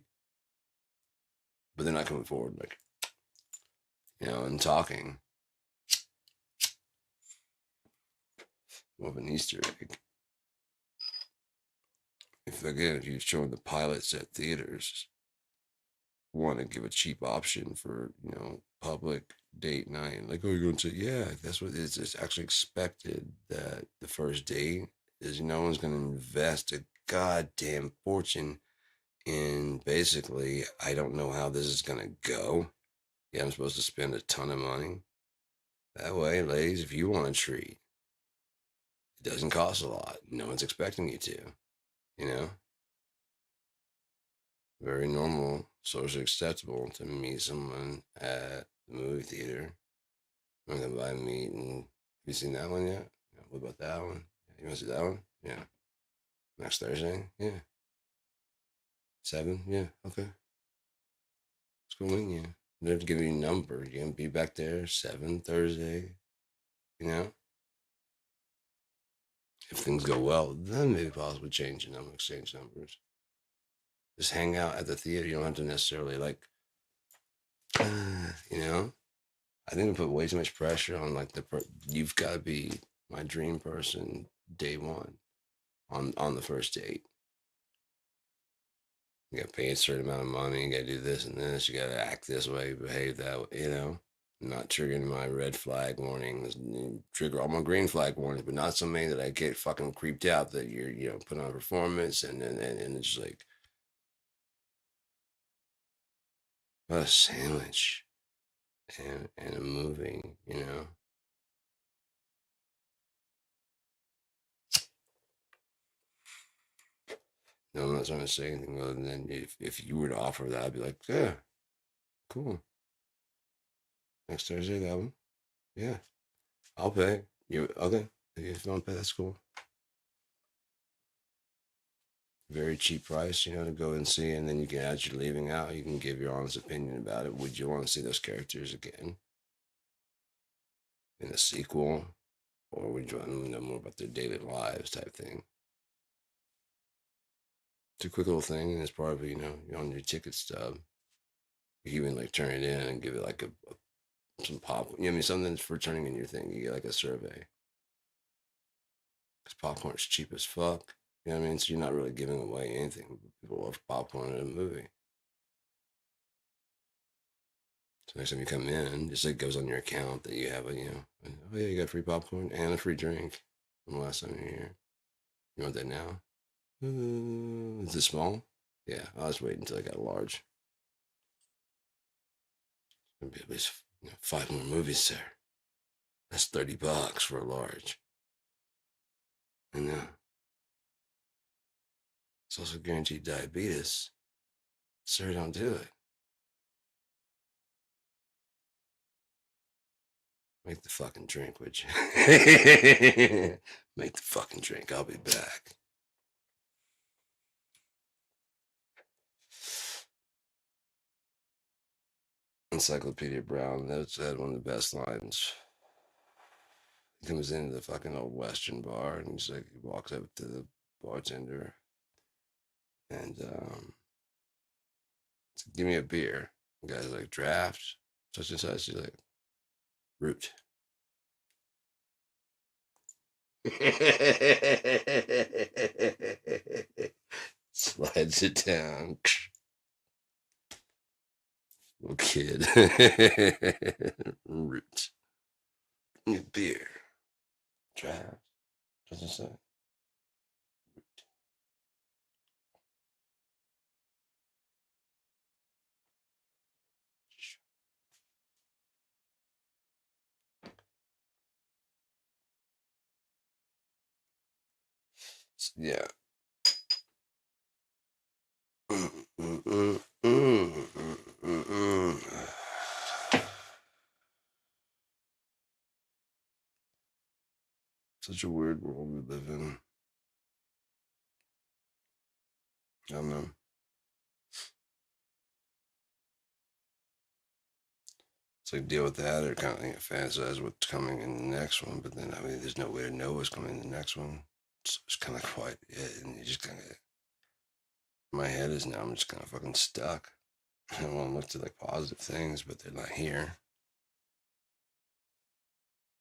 but they're not coming forward, like, and talking. More of an Easter egg. If you're showing the pilots at theaters, want to give a cheap option for, public date night, like, oh, you're going to say, yeah, that's what it is. It's actually expected that the first date is no one's going to invest a goddamn fortune in basically, I don't know how this is going to go. Yeah, I'm supposed to spend a ton of money. That way, ladies, if you want a treat, it doesn't cost a lot. No one's expecting you to, you know? Very normal, socially acceptable to meet someone at the movie theater. I'm gonna buy meat and have you seen that one yet? Yeah, what about that one? Yeah, you wanna see that one? Yeah. Next Thursday? Yeah. 7? Yeah, okay. Let's go wing you. They have to give you a number. You're gonna be back there 7 Thursday, you know? If things go well, then maybe possibly change the number, exchange numbers. Just hang out at the theater. You don't have to necessarily like, you know. I think we put way too much pressure on like you've got to be my dream person day one on the first date. You got to pay a certain amount of money. You got to do this and this. You got to act this way, behave that way. Not triggering my red flag warnings. Trigger all my green flag warnings, but not so many that I get fucking creeped out that you're putting on a performance and it's just like a sandwich and a movie. No, I'm not trying to say anything other than if you were to offer that, I'd be like, yeah, cool. Next Thursday, that one. Yeah, I'll pay. You okay? If you don't pay, that's cool. Very cheap price, to go and see, and then you can, as you're leaving out, you can give your honest opinion about it. Would you want to see those characters again in a sequel, or would you want to know more about their daily lives, type thing? It's a quick little thing, and it's probably you're on your ticket stub. You can even like turn it in and give it like some popcorn. I mean, something for turning in your thing. You get like a survey. Because popcorn's cheap as fuck. You know what I mean? So you're not really giving away anything. People love popcorn in a movie. So next time you come in, just like goes on your account that you have oh yeah, you got free popcorn and a free drink from the last time you're here. You want that now? Is it small? Yeah, I'll just wait until I got large. There'll be at least 5 more movies there. That's $30 for a large. I know. It's also guaranteed diabetes. Sir, don't do it. Make the fucking drink, would you? Make the fucking drink. I'll be back. Encyclopedia Brown, that's had one of the best lines. He comes into the fucking old Western bar and he walks up to the bartender and said, give me a beer. The guy's like, draft, such and such. He's like, root. Slides it down. Little kid. Root. Give me a beer. Draft. Such and such. Yeah. Such a weird world we live in. I don't know. It's like deal with that or kind of fantasize what's coming in the next one, but then there's no way to know what's coming in the next one. It's kind of quite it, and you just kind of. My head is now. I'm just kind of fucking stuck. I want to look to like positive things, but they're not here.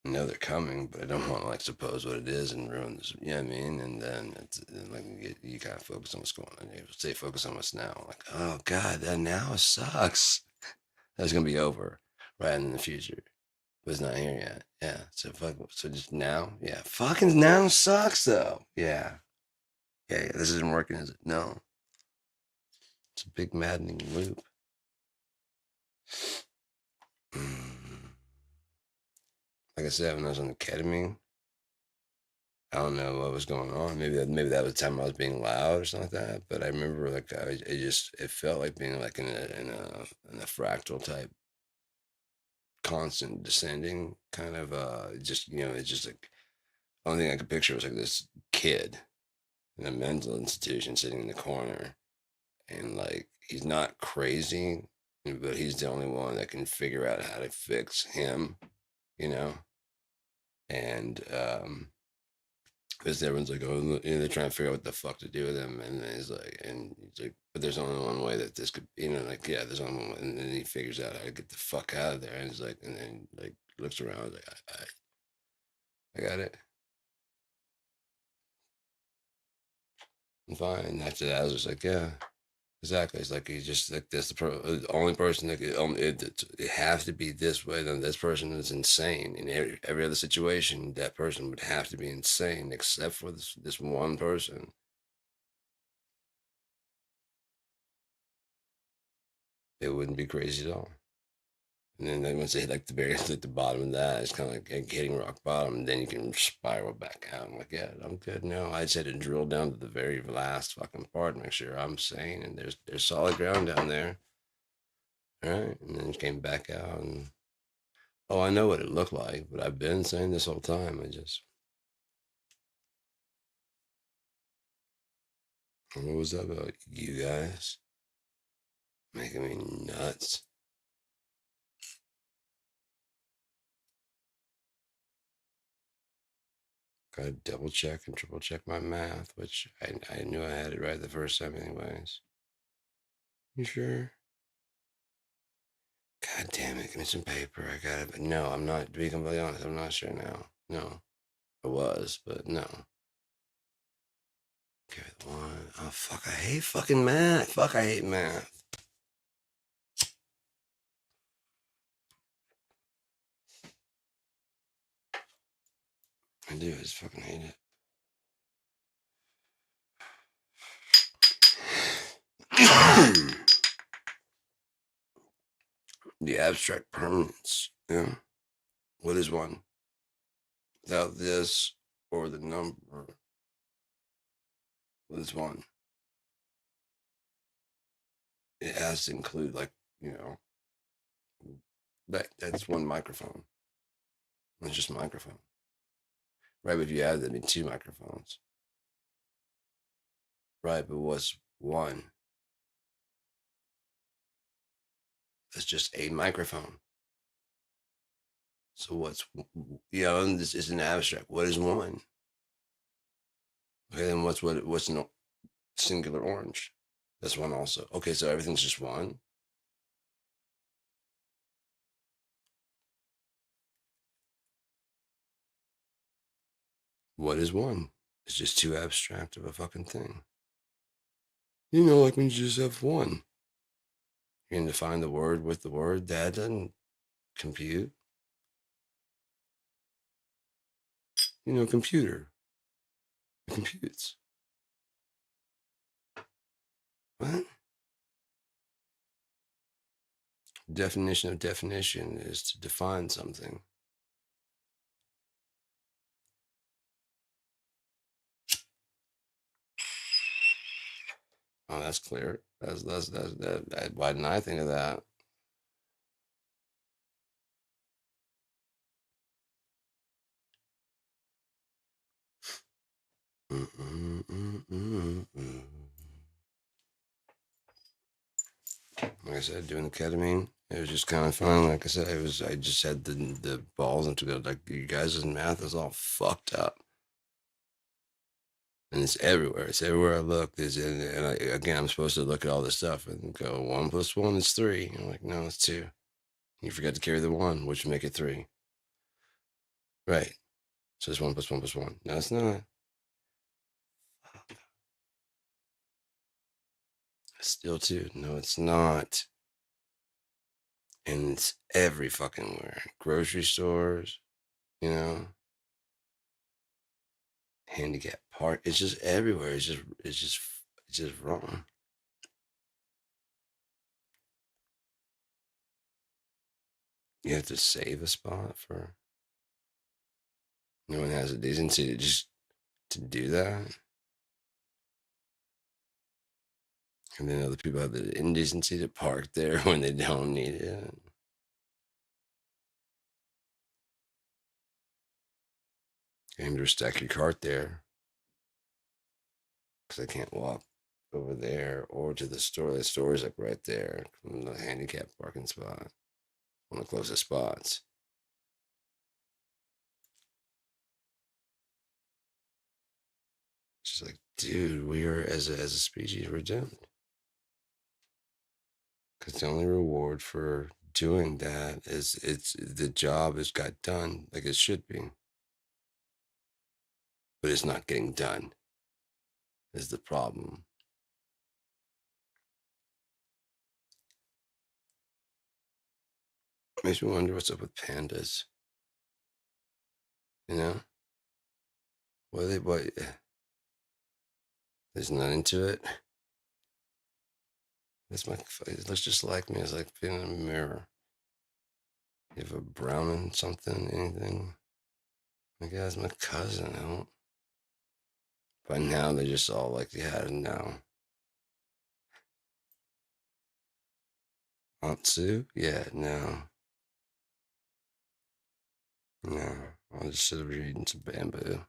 I know they're coming, but I don't want to like suppose what it is and ruin this. You know what I mean? And then it's like you kind of focus on what's going on. You stay focused on what's now. Like, oh God, that now sucks. That's gonna be over right in the future, but it's not here yet. Yeah. So fuck. So just now. Yeah. Fucking now sucks though. Yeah. Yeah. This isn't working, is it? No. It's a big maddening loop. Like I said, when I was on the ketamine, I don't know what was going on. Maybe that was the time I was being loud or something like that. But I remember like it felt like being like in a fractal type constant descending kind of just it's just like only thing I could picture was like this kid in a mental institution sitting in the corner, and like he's not crazy, but he's the only one that can figure out how to fix him, you know, and because everyone's like, oh, they're trying to figure out what the fuck to do with him, and then he's like, but there's only one way that this could, like, yeah, there's only one way, and then he figures out how to get the fuck out of there, and he's like, and then like looks around, like, I got it, I'm fine. After that, I was just like, yeah, exactly. It's like he's just like this, the only person that could, it has to be this way. Then this person is insane. In every other situation, that person would have to be insane, except for this one person. It wouldn't be crazy at all. And then like, once they hit like the very like the bottom of that, it's kind of like hitting rock bottom, and then you can spiral back out. I'm like, yeah, I'm good. No, I just had to drill down to the very last fucking part, make sure I'm sane, and there's solid ground down there. All right, and then came back out, and oh, I know what it looked like, but I've been saying this whole time. What was that about? You guys making me nuts. Gotta double check and triple check my math, which I knew I had it right the first time, anyways. You sure? God damn it, give me some paper. I got it. But no, I'm not, to be completely honest, I'm not sure now. No, I was, but no. Give it one. Oh, fuck, I hate fucking math. Fuck, I hate math. I do, I just fucking hate it. The abstract permanence. Yeah. What is one? Without this or the number, what is one? It has to include, like, that's one microphone. It's just a microphone. Right, but if you add that, it'd be two microphones. Right, but what's one? It's just a microphone. So what's, this is an abstract. What is one? Okay, then what's no singular orange? That's one also. Okay, so everything's just one. What is one? It's just too abstract of a fucking thing. Like when you just have one. You're going to define the word with the word. That doesn't compute. Computer. It computes. What? Definition of definition is to define something. Oh, that's clear. Why didn't I think of that? Like I said, doing the ketamine, it was just kind of fun. Like I said, I just had the balls into it. Like, you guys' math is all fucked up. And it's everywhere. It's everywhere I look. Again, I'm supposed to look at all this stuff and go, 1 + 1 is 3. I'm like, no, it's 2. You forgot to carry the 1, which would make it 3. Right. So it's 1 + 1 + 1. No, it's not. It's still 2. No, it's not. And it's every fucking where. Grocery stores, you know, handicap park. It's just everywhere. It's just wrong. You have to save a spot for. No one has a decency to do that. And then other people have the indecency to park there when they don't need it. And just stack your cart there because I can't walk over there or to the store. The store is like right there from the handicap parking spot, one of the closest spots. It's just like, dude, we are as a species, we're doomed. Because the only reward for doing that is the job has got done like it should be, but it's not getting done. Is the problem. Makes me wonder what's up with pandas. You know, what? There's none into it. That's my. It looks just like me. It's like being in a mirror. You have a Browning something, anything. My guy's my cousin. I don't. By now they're just all like, yeah, no. Aunt Sue? Yeah, no. No. I'll just sit over here eating some bamboo.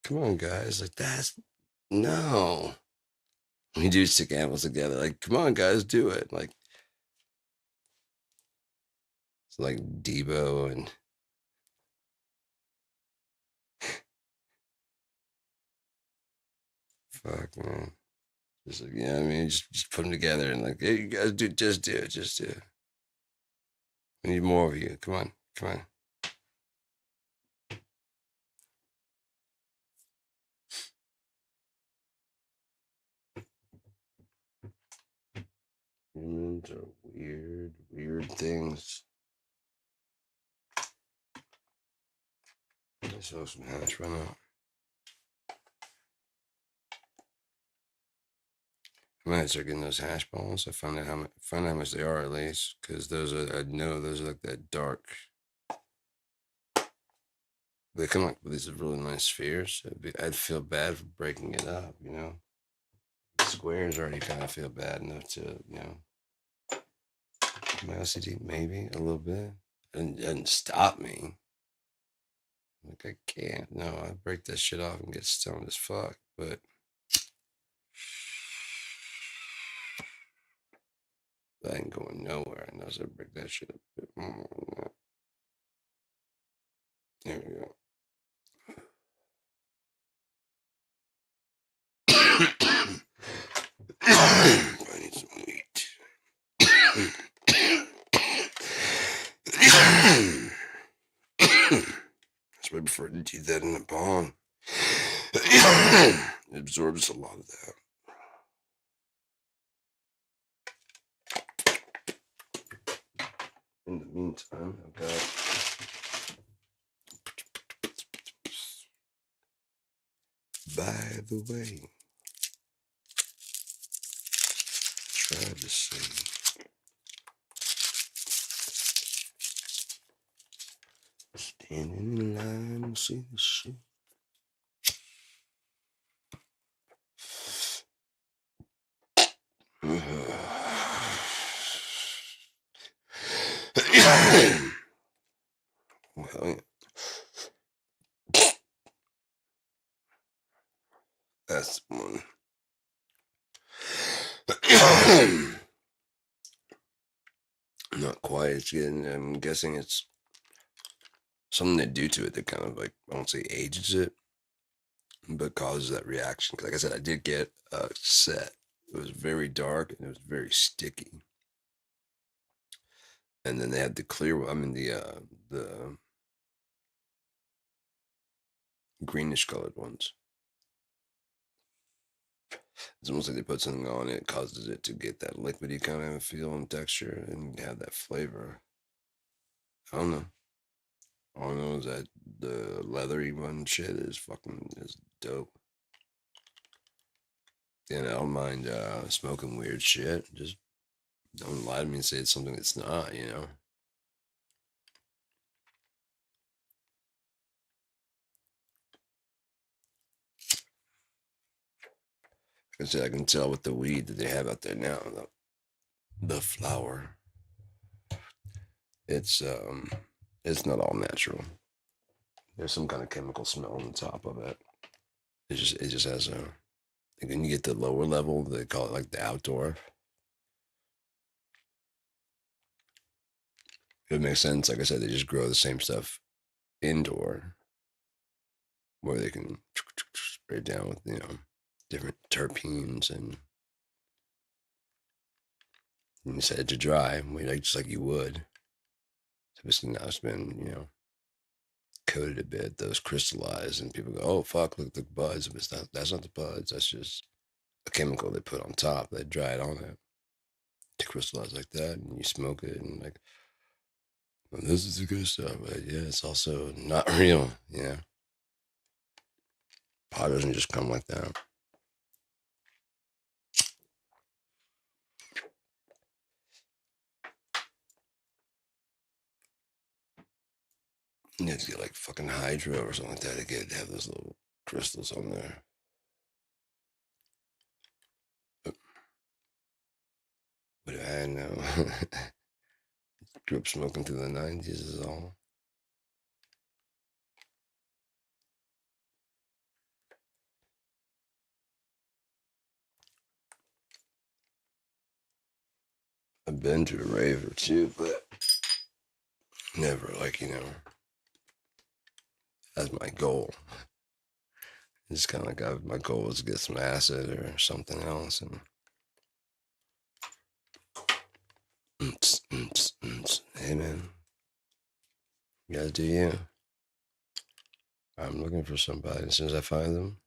Come on, guys. Like, that's. No. We do stick animals together. Like, come on, guys, do it. Like, it's like Debo and. Fuck, man. Just like, yeah, I mean, just put them together and like, hey, you guys just do it. Just do it. We need more of you. Come on. Come on. Humans are weird, weird things. I saw some hash run out. I might start getting those hash balls. I find out how much they are at least, because I know those are like that dark. They come up with these really nice spheres. I'd feel bad for breaking it up, you know. Squares already kind of feel bad enough to, you know. My OCD maybe a little bit, and doesn't stop me. Like I can't. No, I break that shit off and get stoned as fuck. But that ain't going nowhere. I know, so I break that shit up a bit more. There we go. I need some wheat. That's why I prefer to do that in a bong. It absorbs a lot of that. In the meantime, I've got. By the way, try to see. Standing in line to see the shit. Well, that's one. Not quite. It's getting. I'm guessing it's something they do to it that kind of like, I won't say ages it, but causes that reaction. 'Cause like I said, I did get a set. It was very dark and it was very sticky. And then they had the clear one. I mean the greenish colored ones. It's almost like they put something on it, causes it to get that liquidy kind of feel and texture and have that flavor. I don't know. All I know is that the leathery one shit is dope. And I don't mind smoking weird shit. Just don't lie to me and say it's something that's not, you know. I said I can tell with the weed that they have out there now, the flower. It's not all natural. There's some kind of chemical smell on the top of it. It just has a. Like when you get the lower level, they call it like the outdoor. It makes sense. Like I said, they just grow the same stuff indoor, where they can spray it down with different terpenes and you set it to dry, just like you would. So basically now it's been coated a bit, those crystallize, and people go, "Oh fuck, look the buds." But it's not. That's not the buds. That's just a chemical they put on top. They dry it on it to crystallize like that, and you smoke it, and like, well, this is the good stuff. But yeah, it's also not real. Pot doesn't just come like that. You have to get like fucking hydro or something like that to have those little crystals on there. But I know. Grew up smoking through the 90s is all. I've been to a rave or two, but never like, as my goal. It's kind of like my goal is to get some acid or something else. And hey man, you gotta do you. I'm looking for somebody. As soon as I find them,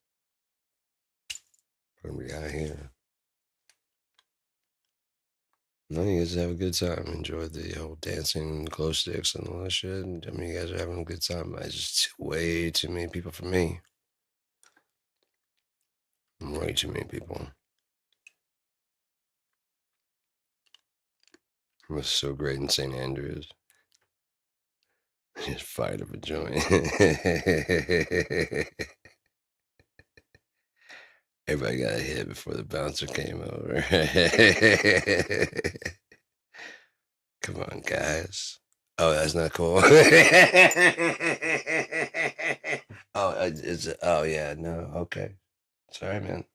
we're gonna be out here. No, you guys have a good time. Enjoy the whole dancing, glow sticks, and all that shit. I mean, you guys are having a good time. It's just way too many people for me. Way too many people. It was so great in St. Andrews. Just fired up a joint. Everybody got a hit before the bouncer came over. Come on, guys. Oh, that's not cool. Oh yeah, no, okay. Sorry, man.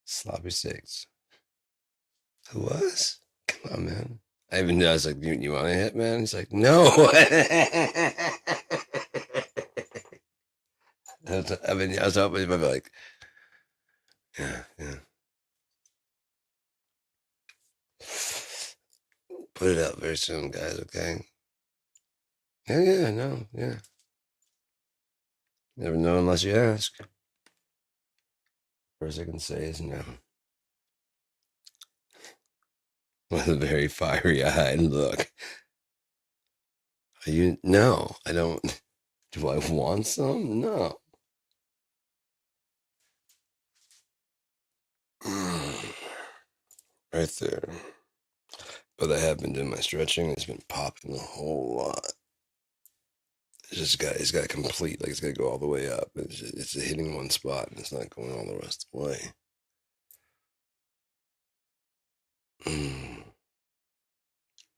Sloppy six. Who was? Come on, man. I even knew. I was like, you want a hit, man? He's like, no. I mean, I was hoping he'd be like, yeah. Put it out very soon, guys, okay? Yeah, no, yeah. Never know unless you ask. First I can say is no. With a very fiery eyed look. Are you? No, I don't. Do I want some? No. Right there. But I have been doing my stretching. It's been popping a whole lot. It's got to complete, like it's got to go all the way up. It's hitting one spot and it's not going all the rest of the way.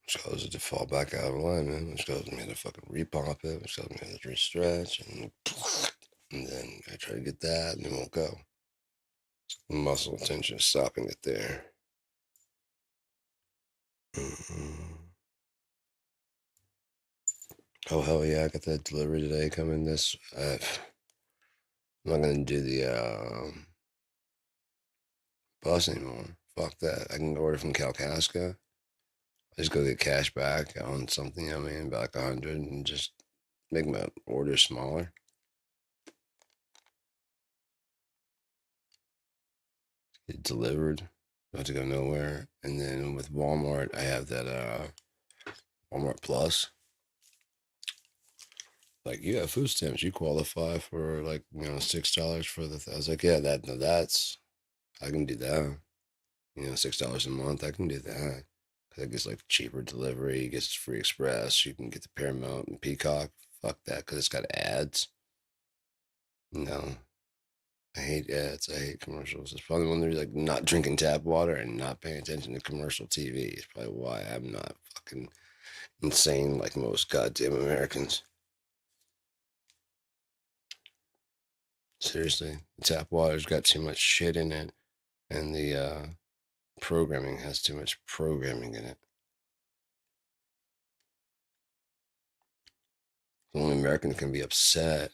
Which causes it to fall back out of alignment, which causes me to fucking repop it, which causes me to restretch, and then I try to get that and it won't go. Muscle tension is stopping it there. Oh, hell yeah, I got that delivery today coming this. I'm not going to do the bus anymore. Fuck that. I can order from Kalkaska. I just go get cash back on something, I mean, about like 100 and just make my order smaller. Get delivered. Don't have to go nowhere. And then with Walmart, I have that Walmart Plus. Like, you have food stamps, you qualify for like, $6 for the. I was like, yeah, that's I can do that. $6 a month, I can do that. Cause it gets like cheaper delivery, it gets free express. You can get the Paramount and Peacock. Fuck that, cause it's got ads. No, I hate ads. I hate commercials. It's probably when they're like not drinking tap water and not paying attention to commercial TV. It's probably why I'm not fucking insane like most goddamn Americans. Seriously, the tap water's got too much shit in it, and the programming has too much programming in it. Only Americans can be upset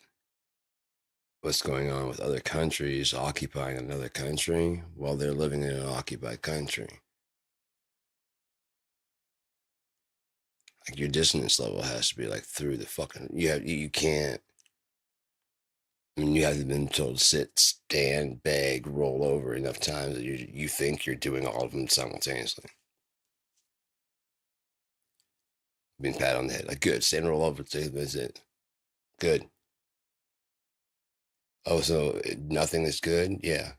what's going on with other countries occupying another country while they're living in an occupied country. Like, your dissonance level has to be like through the fucking. You can't. I mean, you haven't been told to sit, stand, beg, roll over enough times that you think you're doing all of them simultaneously. Being pat on the head, like, good, stand, roll over, that's it. Good. Oh, so nothing is good? Yeah.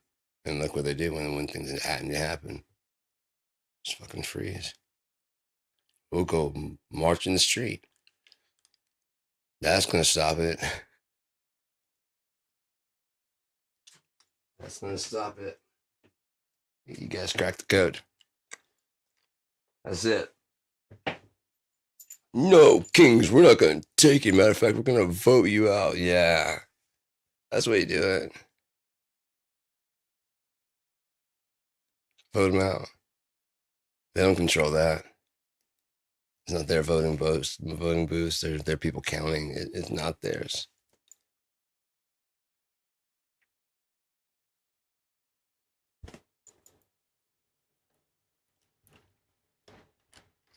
And look what they do when things happen. Just fucking freeze. We'll go march in the street. That's gonna stop it. That's gonna stop it. You guys cracked the code. That's it. No, Kings, we're not gonna take it. Matter of fact, we're gonna vote you out. Yeah. That's what you do it. Vote them out. They don't control that. It's not their voting booths. They're people counting. It's not theirs.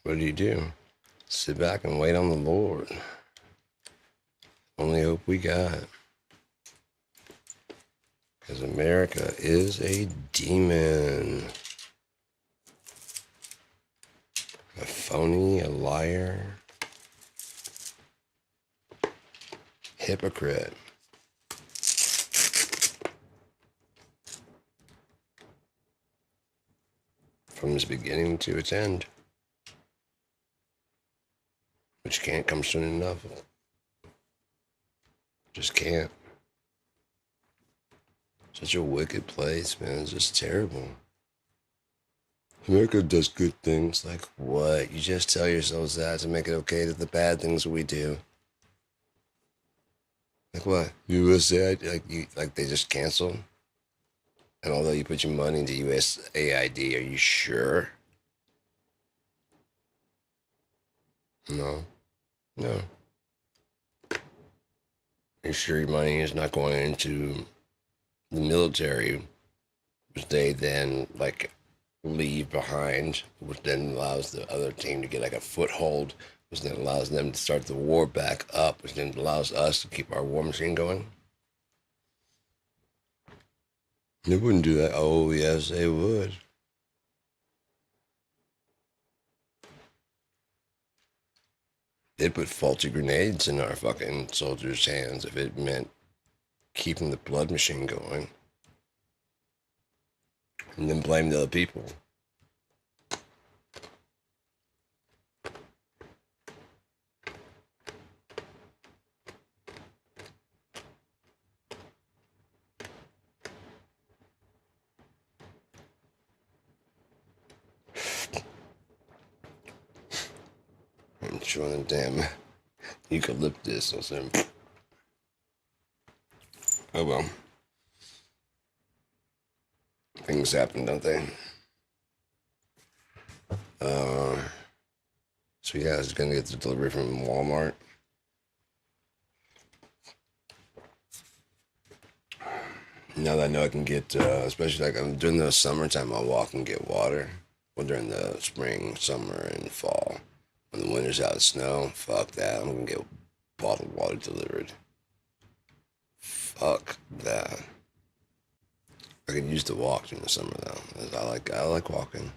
What do? Sit back and wait on the Lord. Only hope we got. Because America is a demon. A phony, a liar, hypocrite. From its beginning to its end. Which can't come soon enough. Just can't. Such a wicked place, man. It's just terrible. America does good things. Like what? You just tell yourselves that to make it okay to the bad things we do. Like what? USA, like they just canceled. And although you put your money into USAID, are you sure? No. No. Are you sure your money is not going into the military, which they then leave behind, which then allows the other team to get like a foothold, which then allows them to start the war back up, which then allows us to keep our war machine going? They wouldn't do that. Oh, yes, they would. They'd put faulty grenades in our fucking soldiers' hands if it meant keeping the blood machine going. And then blame the other people. I'm chewing the damn eucalyptus or something. Oh well. Things happen, don't they? So yeah, I was gonna get the delivery from Walmart. Now that I know I can get, especially like I'm during the summertime, I'll walk and get water. Well, during the spring, summer, and fall, when the winter's out of snow, fuck that. I'm gonna get bottled water delivered. Fuck that. I could use to walk during the summer though. I like walking.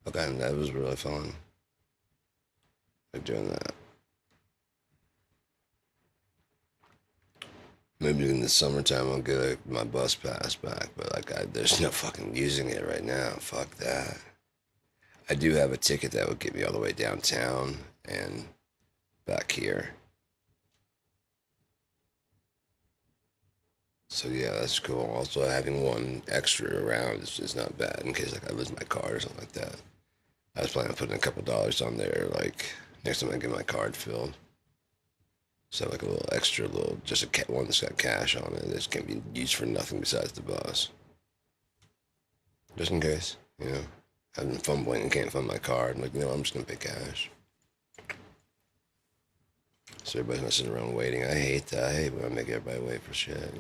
Okay, and that was really fun. Like doing that. Maybe in the summertime I'll get like, my bus pass back, but there's no fucking using it right now. Fuck that. I do have a ticket that would get me all the way downtown and back here. So yeah, that's cool. Also, having one extra around is not bad in case like I lose my card or something like that. I was planning on putting a couple dollars on there, like next time I get my card filled. So like a little extra, just one that's got cash on it that can be used for nothing besides the bus. Just in case, I've been fumbling and can't find my card. I'm like, I'm just gonna pay cash. So everybody's not sitting around waiting. I hate that. I hate when I make everybody wait for shit.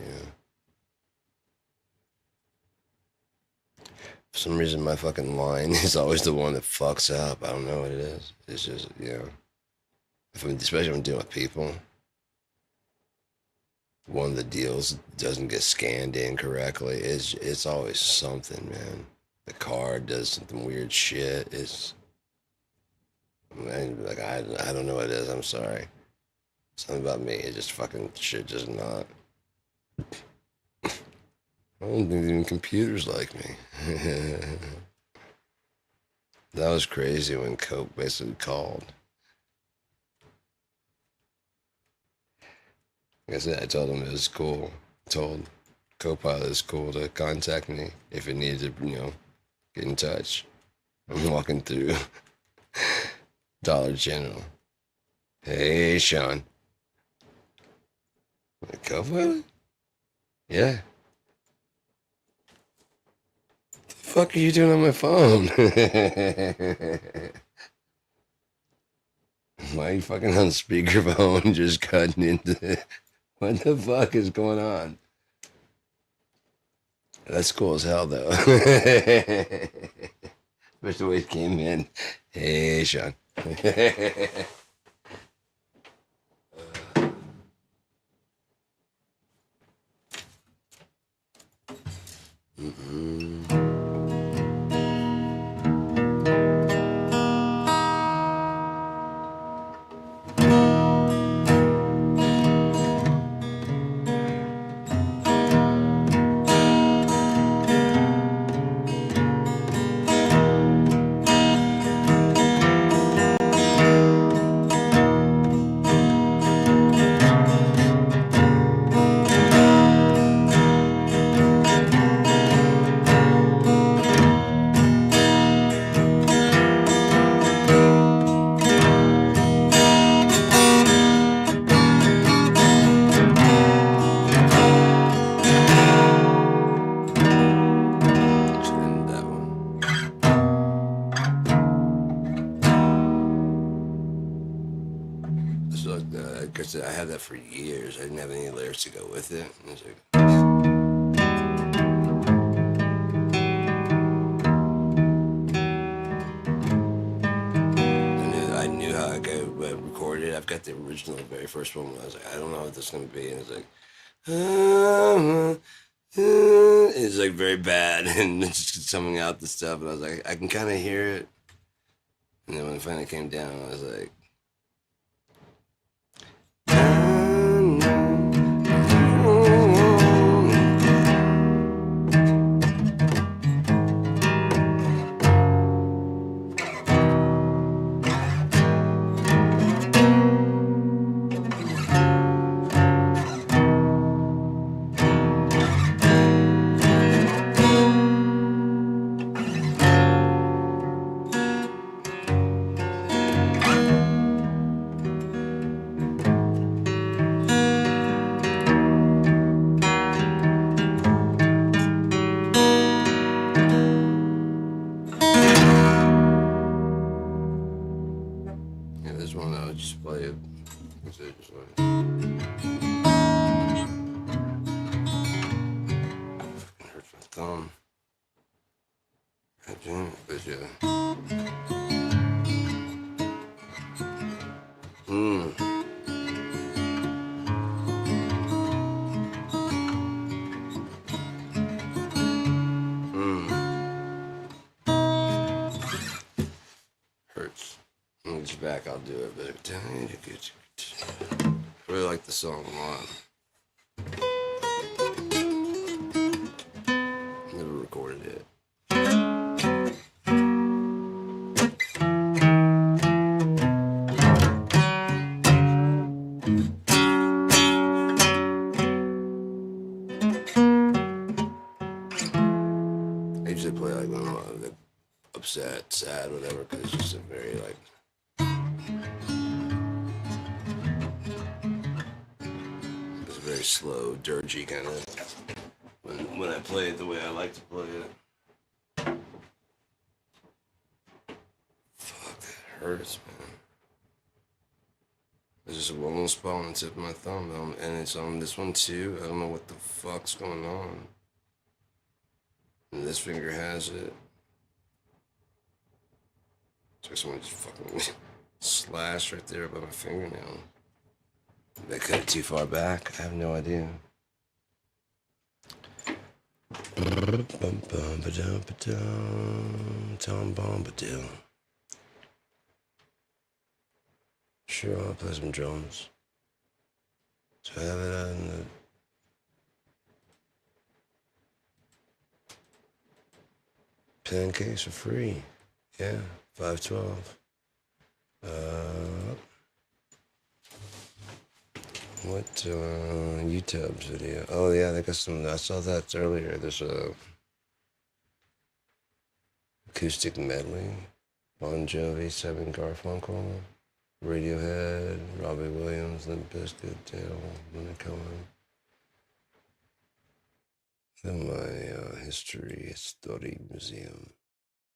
For some reason, my fucking line is always the one that fucks up. I don't know what it is. It's just, especially when I'm dealing with people. One of the deals doesn't get scanned in correctly. It's always something, man. The card does something weird shit. Like I don't know what it is. I'm sorry. Something about me. It just fucking shit just not. I don't think even computers like me. That was crazy when Cope basically called. Like I said, I told him it was cool. I told Copilot it's cool to contact me if it needed to, get in touch. I'm walking through Dollar General. Hey, Sean. Like, Copilot? Yeah. What the fuck are you doing on my phone? Why are you fucking on speakerphone just cutting into it? What the fuck is going on? That's cool as hell, though. Especially the way it came in. Hey, Sean. I had that for years. I didn't have any lyrics to go with it. And it's like, I knew how I could record it. I've got the original, the very first one. I was like, I don't know what this is going to be. And it's like, it's like very bad. And it's just coming out the stuff. And I was like, I can kind of hear it. And then when it finally came down, I was like, this one I'll just play it. thumb. But yeah. Hurts. When it's back, I'll do it. But I really like the song a lot. Never recorded it. I usually play like when I'm like upset, sad, whatever, because it's just a very like. It's very slow, dirgy kind of. When I play it the way I like to play it. Fuck, that hurts, man. There's just one little spot on the tip of my thumb, and it's on this one too. I don't know what the fuck's going on. And this finger has it. It's like someone just fucking slashed right there by my fingernail. Did I cut it too far back? I have no idea. Tom Bombadil. Sure, I'll play some drums. So I have it on the pancakes for free. Yeah, 512. What YouTube's video? Oh yeah, I got some. I saw that earlier. There's a acoustic medley. Bon Jovi, Simon Garfunkel, Radiohead, Robbie Williams, Limp Bizkit, Dale, Leonard Cohen. Then my history museum.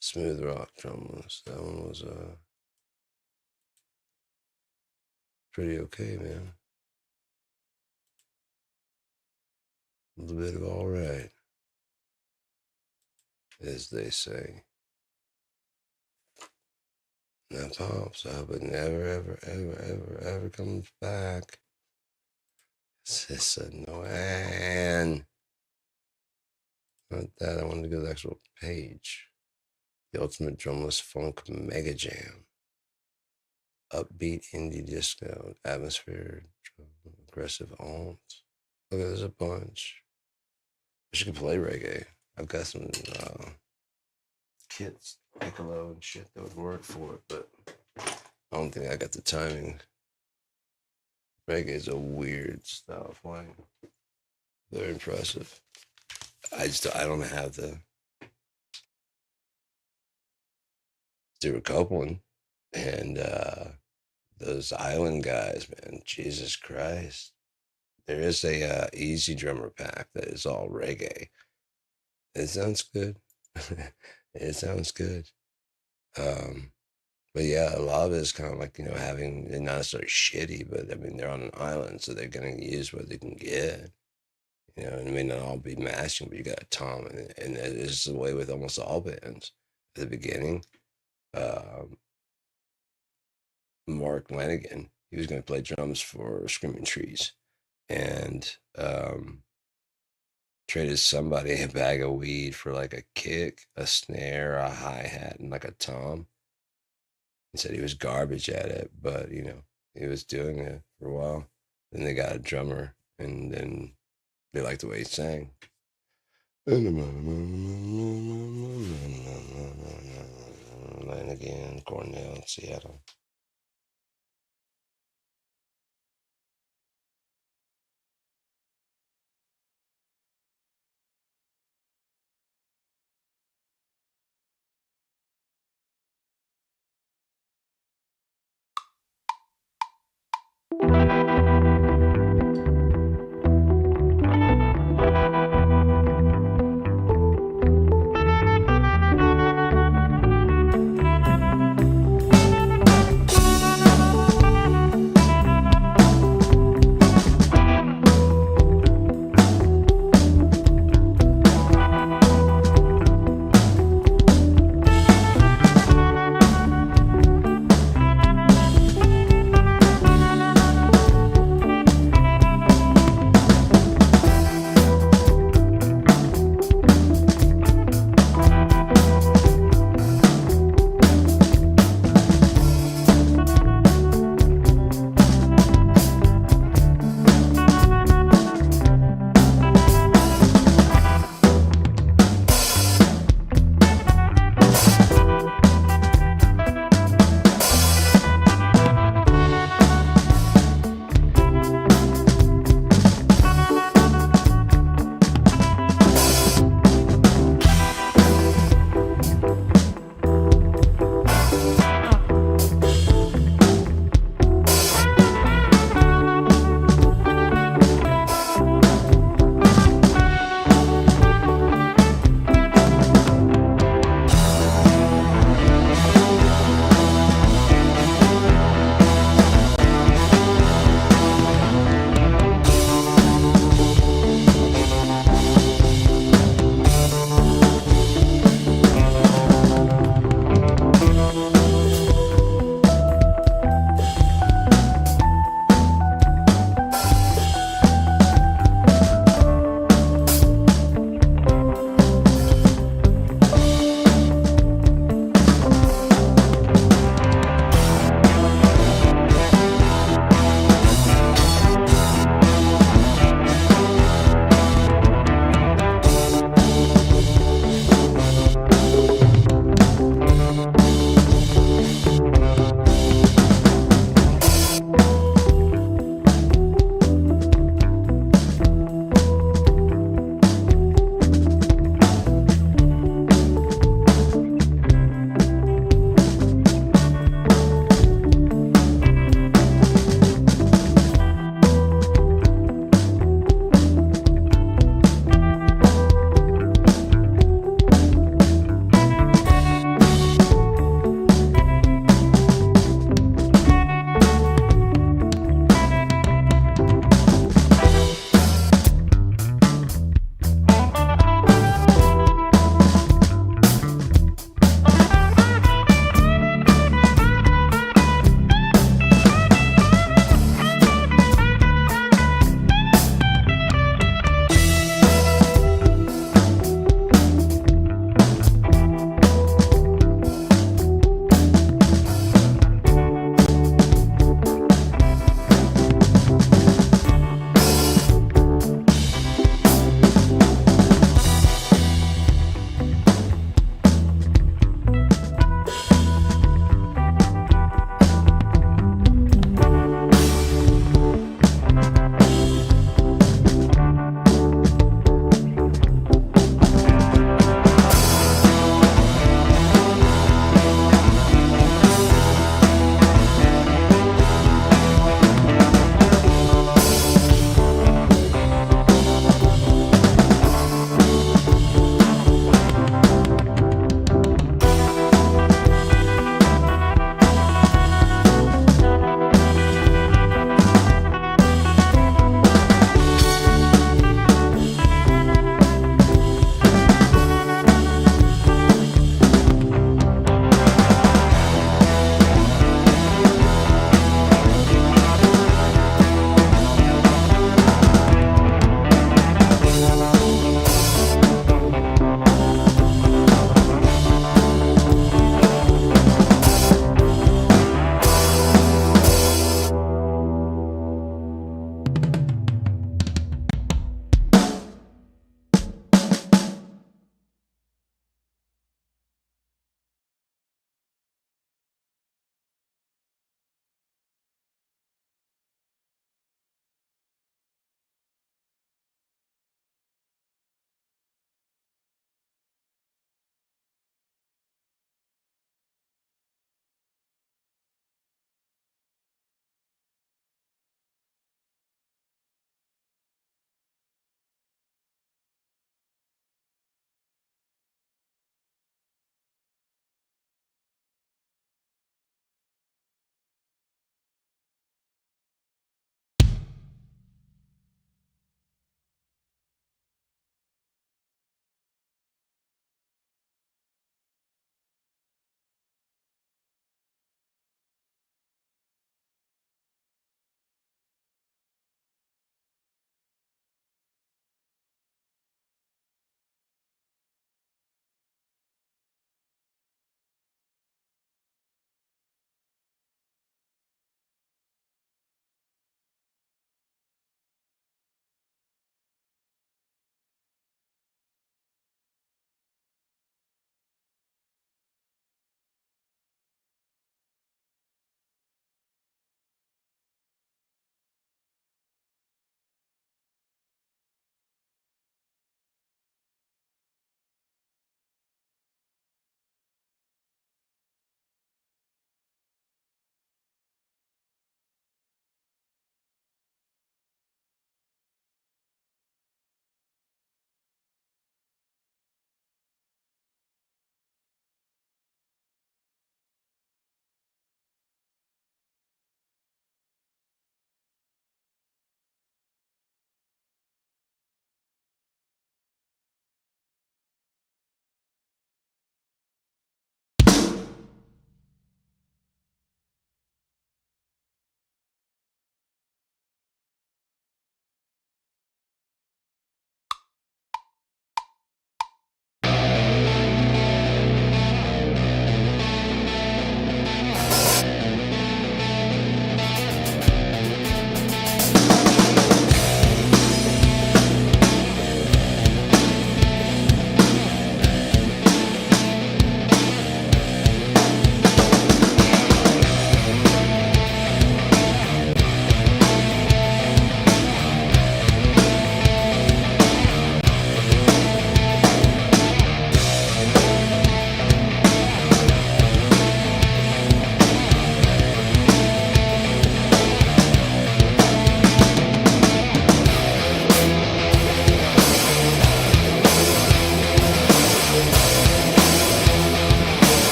Smooth rock drumless. That one was pretty okay, man. A little bit of all right, as they say. That pops. I hope it never, ever, ever, ever, ever comes back. It's just annoying. Not that. I wanted to go to the actual page. The Ultimate Drumless Funk Mega Jam. Upbeat indie disco, atmosphere, aggressive alts. Okay, there's a bunch. I should play reggae. I've got some kits, piccolo and shit that would work for it, but I don't think I got the timing. Reggae is a weird style of playing. Very impressive. I don't have the Stuart Copeland and those island guys, man. Jesus Christ. There is a easy drummer pack that is all reggae. It sounds good. It sounds good. But yeah, a lot of it is kind of like, having, not necessarily shitty, but I mean, they're on an island, so they're going to use what they can get. And it may not all be mashing, but you got a tom, and it's the way with almost all bands. At the beginning, Mark Lanigan, he was going to play drums for Screaming Trees, and traded somebody a bag of weed for like a kick, a snare, a hi-hat, and like a tom. He said he was garbage at it, but he was doing it for a while. Then they got a drummer, and then they liked the way he sang. Lanigan, Cornell, Seattle.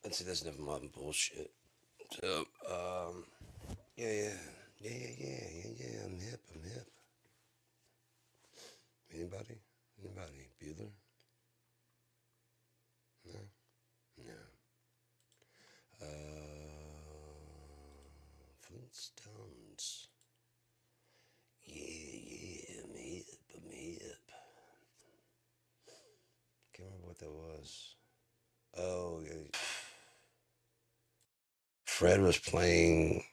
I'd say that's enough modern bullshit. So, yeah. I'm hip. Anybody? Bueller? No? No. Flintstones. Yeah, I'm hip. Can't remember what that was. Oh, yeah. Fred was playing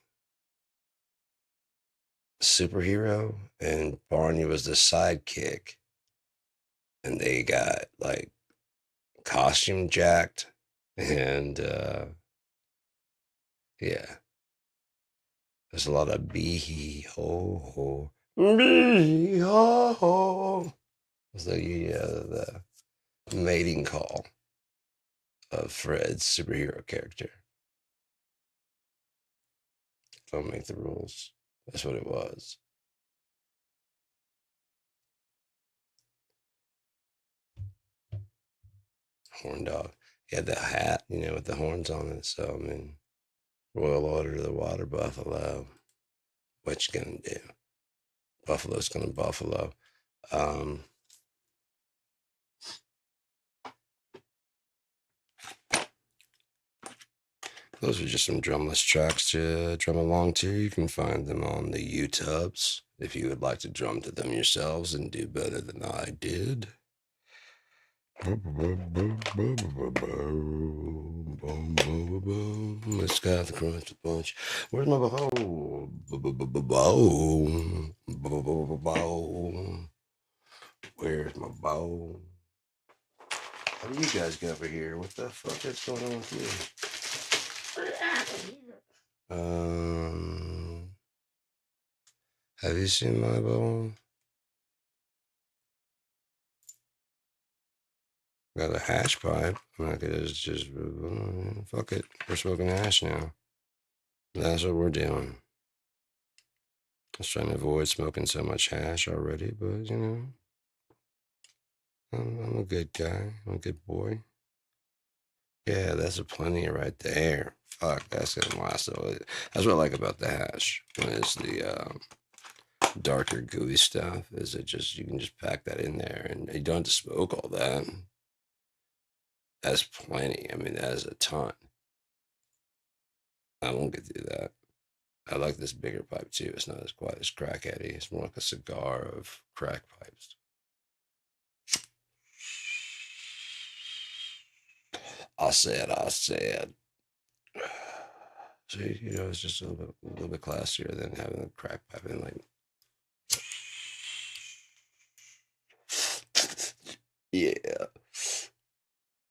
superhero, and Barney was the sidekick, and they got like costume jacked, and yeah, there's a lot of bee hee ho ho, bee ho ho. Was the mating call of Fred's superhero character. Don't make the rules. That's what it was. Horn dog. He had the hat, with the horns on it. So I mean, Royal Order to the Water Buffalo. What you gonna do? Buffalo's gonna buffalo. Um, those are just some drumless tracks to drum along to. You can find them on the YouTubes if you would like to drum to them yourselves and do better than I did. Let's got the crunch bunch. Where's my bow? Where's my bow? How do you guys get over here? What the fuck is going on with you? Have you seen my bow? Got a hash pipe. I could just fuck it. We're smoking hash now. That's what we're doing. I was trying to avoid smoking so much hash already, but I'm a good guy. I'm a good boy. Yeah, that's a plenty right there. Fuck, that's gonna last. That's what I like about the hash. When it's the darker gooey stuff, is it just you can just pack that in there and you don't have to smoke all that. That's plenty. I mean, that is a ton. I won't get through that. I like this bigger pipe too. It's not as quite as crackheady. It's more like a cigar of crack pipes. I said. See, it's just a little bit classier than having a crack pipe and like, yeah,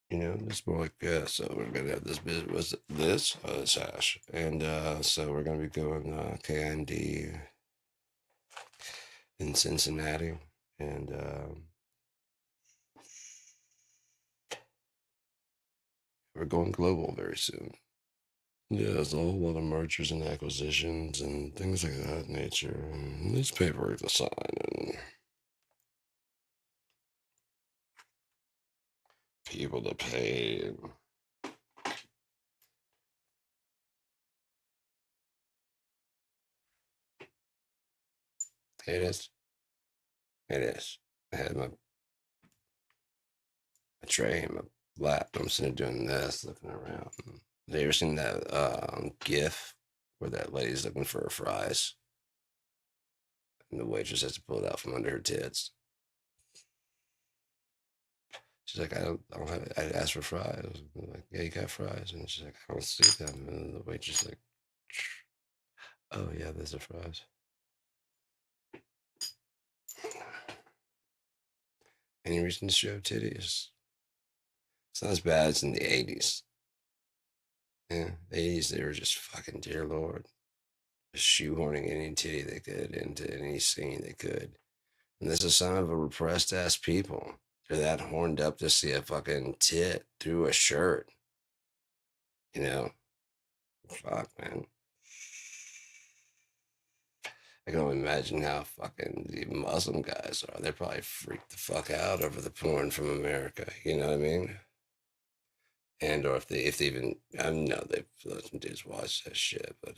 it's more like so we're gonna have this business. Was this? Oh, it's hash, and so we're gonna be going KMD in Cincinnati, and we're going global very soon. Yeah, there's a whole lot of mergers and acquisitions and things like that nature. And there's paperwork to sign and people to pay. And it is. It is. I had my tray and my lap. I'm sitting doing this, looking around. Have you ever seen that GIF where that lady's looking for her fries and the waitress has to pull it out from under her tits? She's like, I don't have it. I asked for fries. I'm like, yeah, you got fries. And she's like, I don't see them. And the waitress is like, oh yeah, there's the fries. Any reason to show titties? It's not as bad as in the 80s. Yeah, the 80s, they were just fucking, dear Lord, just shoehorning any titty they could into any scene they could. And this is a sign of a repressed ass people. They're that horned up to see a fucking tit through a shirt. You know? Fuck, man. I can only imagine how fucking the Muslim guys are. They're probably freaked the fuck out over the porn from America. You know what I mean? And or if they even, I know they've some dudes watch that shit, but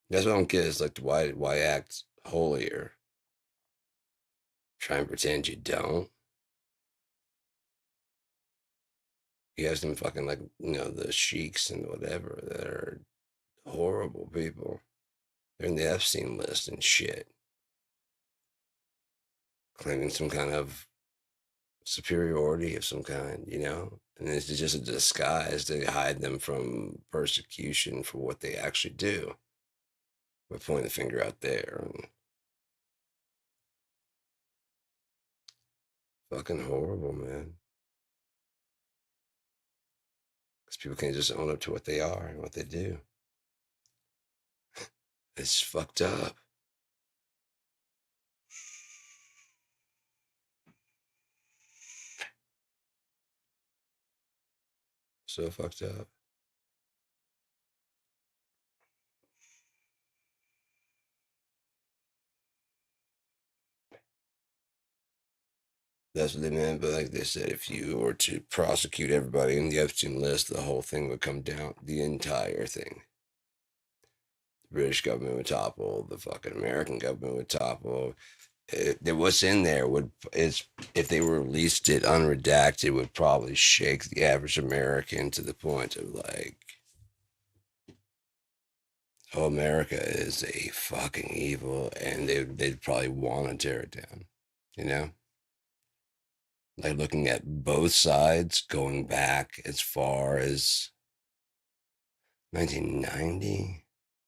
that's what I don't get is like why act holier? Try and pretend you don't. You have some fucking like the sheiks and whatever that are horrible people. They're in the Epstein list and shit, claiming some kind of superiority of some kind. And it's just a disguise to hide them from persecution for what they actually do. By pointing the finger out there and fucking horrible, man. Because people can't just own up to what they are and what they do. It's fucked up. So fucked up. That's what they meant. But like they said, if you were to prosecute everybody in the Epstein list, the whole thing would come down. The entire thing. The British government would topple. The fucking American government would topple. What's in there is if they released it unredacted, would probably shake the average American to the point of like, oh, America is a fucking evil, and they'd probably want to tear it down. You know, like looking at both sides, going back as far as 1990.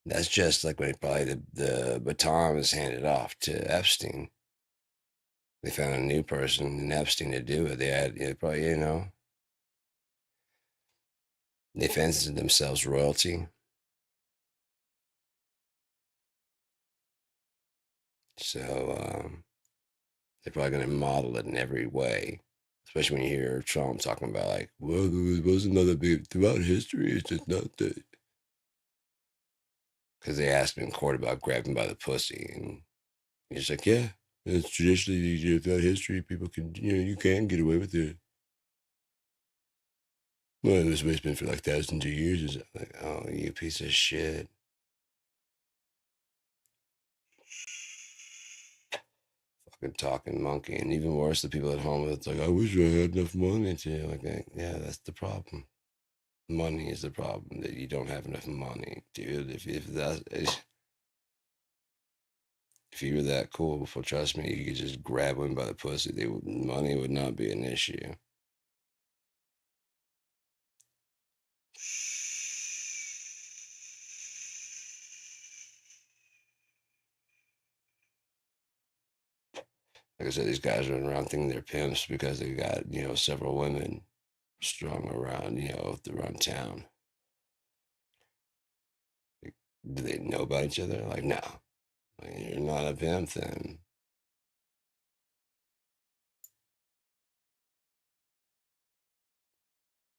That's just like when probably the baton was handed off to Epstein. They found a new person in Epstein to do it. They had probably they fancied themselves royalty. So they're probably going to model it in every way, especially when you hear Trump talking about like, well, there wasn't another big throughout history. It's just not that because they asked him in court about grabbing by the pussy, and he's like, yeah, it's traditionally throughout history people can you can get away with it. Well, this way it's been for like thousands of years. Is like, oh, you piece of shit. Fucking talking monkey. And even worse, the people at home, it's like, I wish I had enough money to. Like, yeah, that's the problem. Money is the problem, that you don't have enough money, dude. If you were that cool, before, trust me, you could just grab one by the pussy. Money would not be an issue. Like I said, these guys running around thinking they're pimps because they got several women strung around around town. Like, do they know about each other? Like, no. Like, you're not a pimp then.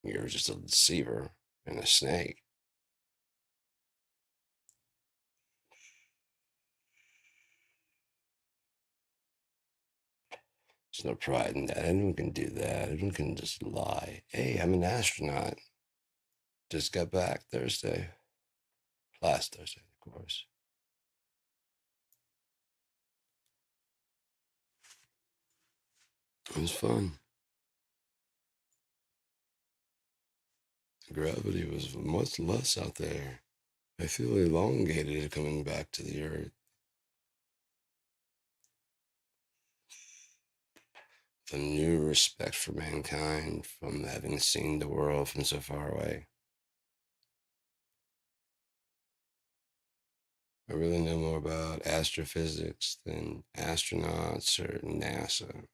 You're just a deceiver and a snake. There's no pride in that. Anyone can do that. Anyone can just lie. Hey, I'm an astronaut. Just got back Thursday. Last Thursday, of course. It was fun. Gravity was much less out there. I feel elongated coming back to the Earth. A new respect for mankind from having seen the world from so far away. I really know more about astrophysics than astronauts or NASA.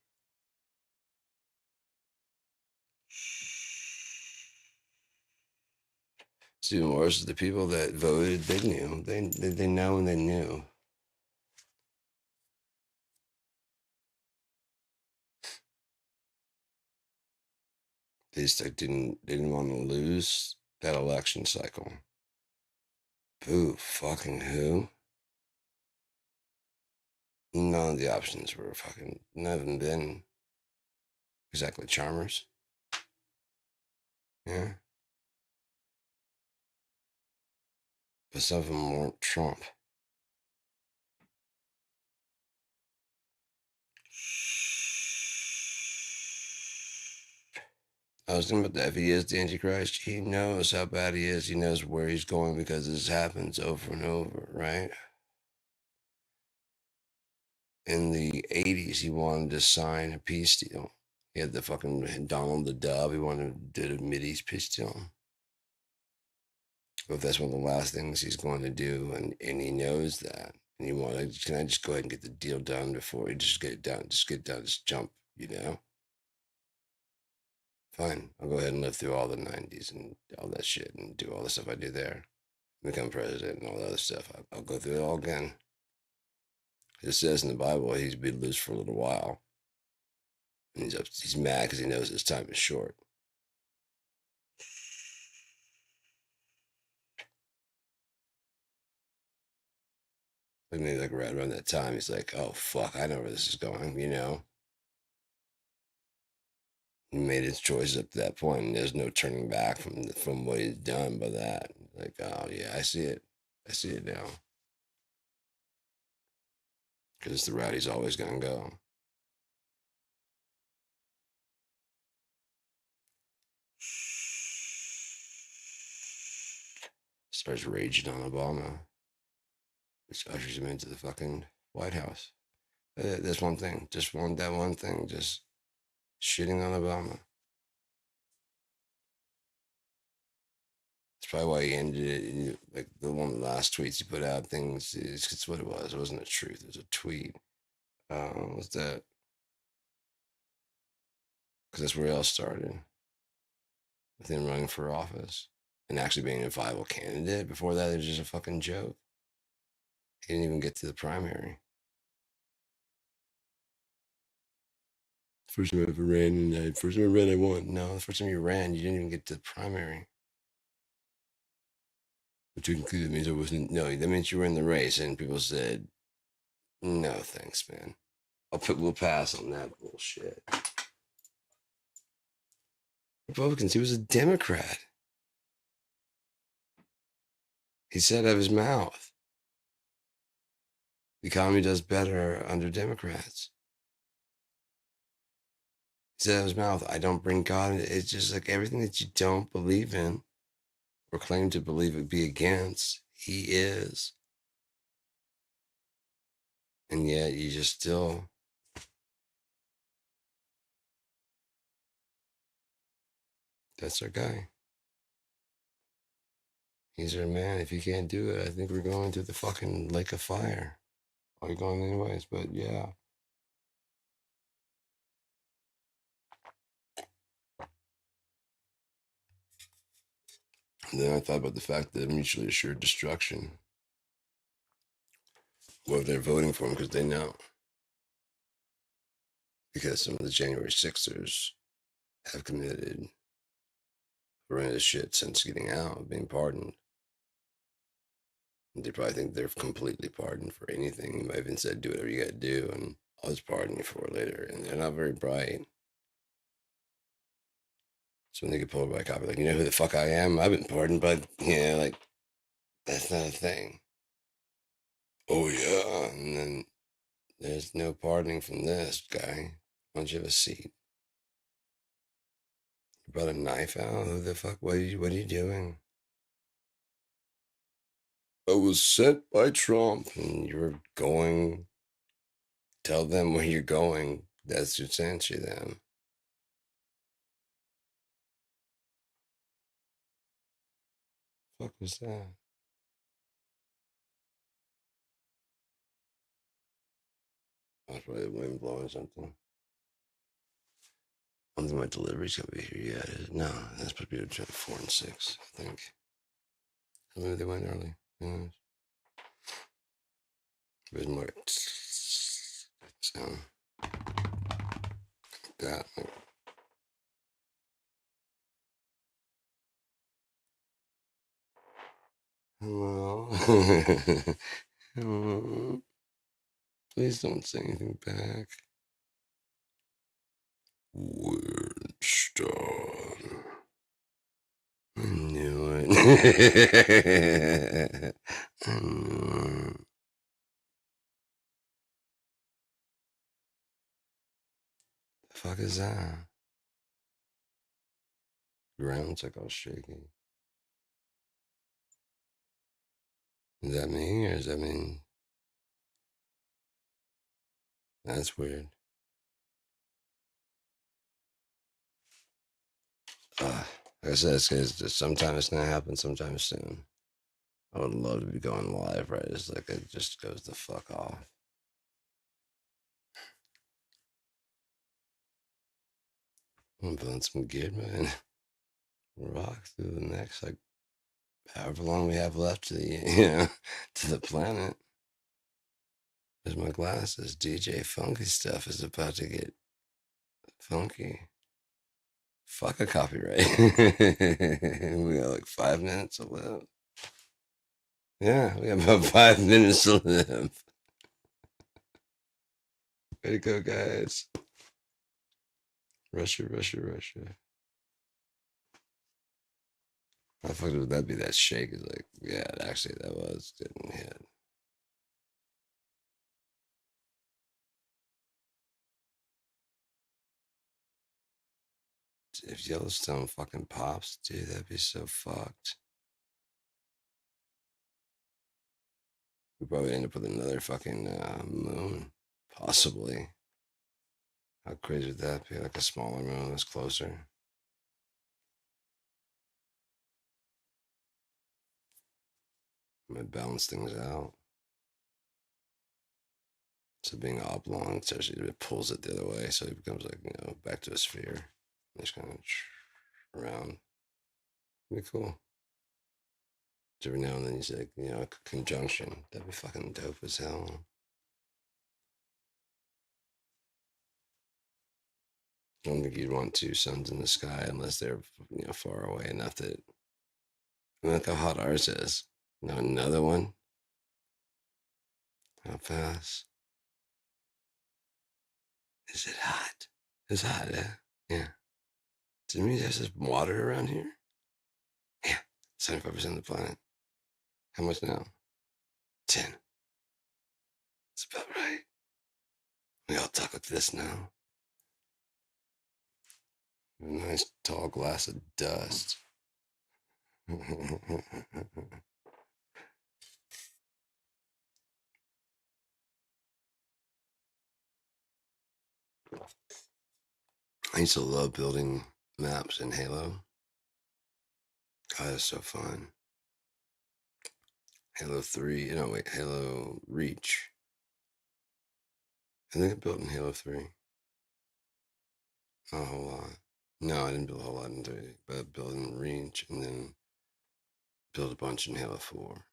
It's even worse. The people that voted, they knew. They know and they knew. They just like, didn't want to lose that election cycle. Who fucking who? None of the options were fucking. None of them been exactly charmers. Yeah. But some of them weren't Trump. I was thinking about that. If he is the Antichrist, he knows how bad he is. He knows where he's going because this happens over and over, right? In the 80s, he wanted to sign a peace deal. He had the fucking Donald the Dove. He wanted to do the Mideast peace deal. But if that's one of the last things he's going to do, and he knows that, and you want to, can I just go ahead and get the deal done before he just get it done? Just get it done, just jump, you know? Fine, I'll go ahead and live through all the 90s and all that shit and do all the stuff I do there, become president and all the other stuff. I'll go through it all again. It says in the Bible he's been loose for a little while. And he's mad because he knows his time is short. Like maybe like right around that time, he's like, "Oh fuck, I know where this is going." You know, he made his choices up to that point, and there's no turning back from what he's done by that. Like, oh yeah, I see it. I see it now. Because it's the route he's always gonna go. Starts raging on Obama, which ushers him into the fucking White House. That's one thing. Just that one thing. Just shitting on Obama. That's probably why he ended it. Like the one of the last tweets he put out, things. It's what it was. It wasn't a truth. It was a tweet. What's that? Because that's where it all started with him running for office and actually being a viable candidate. Before that, it was just a fucking joke. He didn't even get to the primary. First time I ever ran, and first time I ran, I won. No, the first time you ran, you didn't even get to the primary. Which technically that means I wasn't. No, that means you were in the race, and people said, "No, thanks, man. We'll pass on that bullshit." Republicans. He was a Democrat. He said out of his mouth, "The economy does better under Democrats." He said out of his mouth, "I don't bring God." It's just like everything that you don't believe in or claim to believe it be against, he is. And yet you just still, that's our guy. He's our man. If you can't do it, I think we're going to the fucking lake of fire. Oh, you're going anyways, but yeah. And then I thought about the fact that mutually assured destruction. Well, they're voting for him because they know. Because some of the January 6ers have committed horrendous shit since getting out, being pardoned. And they probably think they're completely pardoned for anything. He might even said, "Do whatever you got to do, and I'll just pardon you for it later." And they're not very bright. So when they get pulled by a cop, like, "You know who the fuck I am? I've been pardoned, but yeah, like that's not a thing." Oh yeah, and then there's no pardoning from this guy. Why don't you have a seat? You brought a knife out? Who the fuck? What are you doing? I was sent by Trump, and you're going. Tell them where you're going. That's who sent you. Then fuck was that? That's probably the wind blowing something. I don't think my delivery's gonna be here yet. No, that's supposed to be between 4 and 6, I think. Maybe they went early. Who knows? There's more sound like that. Like, hello. Hello. Please don't say anything back. Winston. The fuck is that? Ground's like all shaky. Is that me or does that mean that's weird? Like I said, it's sometimes it's gonna happen sometime soon. I would love to be going live, right? It's like it just goes the fuck off. I'm building some gear, man. Rock through the next like however long we have left to the to the planet. There's my glasses. DJ Funky stuff is about to get funky. Fuck a copyright. We got like 5 minutes to live. Yeah, we got about 5 minutes to live. Way to go, guys. Russia, Russia, Russia. How fucked would that be? That shake is like, yeah, actually, that was getting hit. If Yellowstone fucking pops, dude, that'd be so fucked. We probably end up with another fucking moon, possibly. How crazy would that be? Like a smaller moon that's closer. Might balance things out. So being oblong, it's actually it pulls it the other way, so it becomes like back to a sphere. Just kind of around. It'd be cool. Every now and then you say a conjunction. That'd be fucking dope as hell. I don't think you'd want two suns in the sky unless they're far away enough that. I mean, look how hot ours is. Another one. How fast? Is it hot? It's hot, yeah. Yeah. Does it mean there's just water around here? Yeah. 75% of the planet. How much now? 10. That's about right. We all talk like this now. A nice tall glass of dust. I used to love building maps in Halo. God, it's so fun. Halo 3, no, wait, Halo Reach. I think I built in Halo 3. Not a whole lot. No, I didn't build a whole lot in 3, but built in Reach and then built a bunch in Halo 4.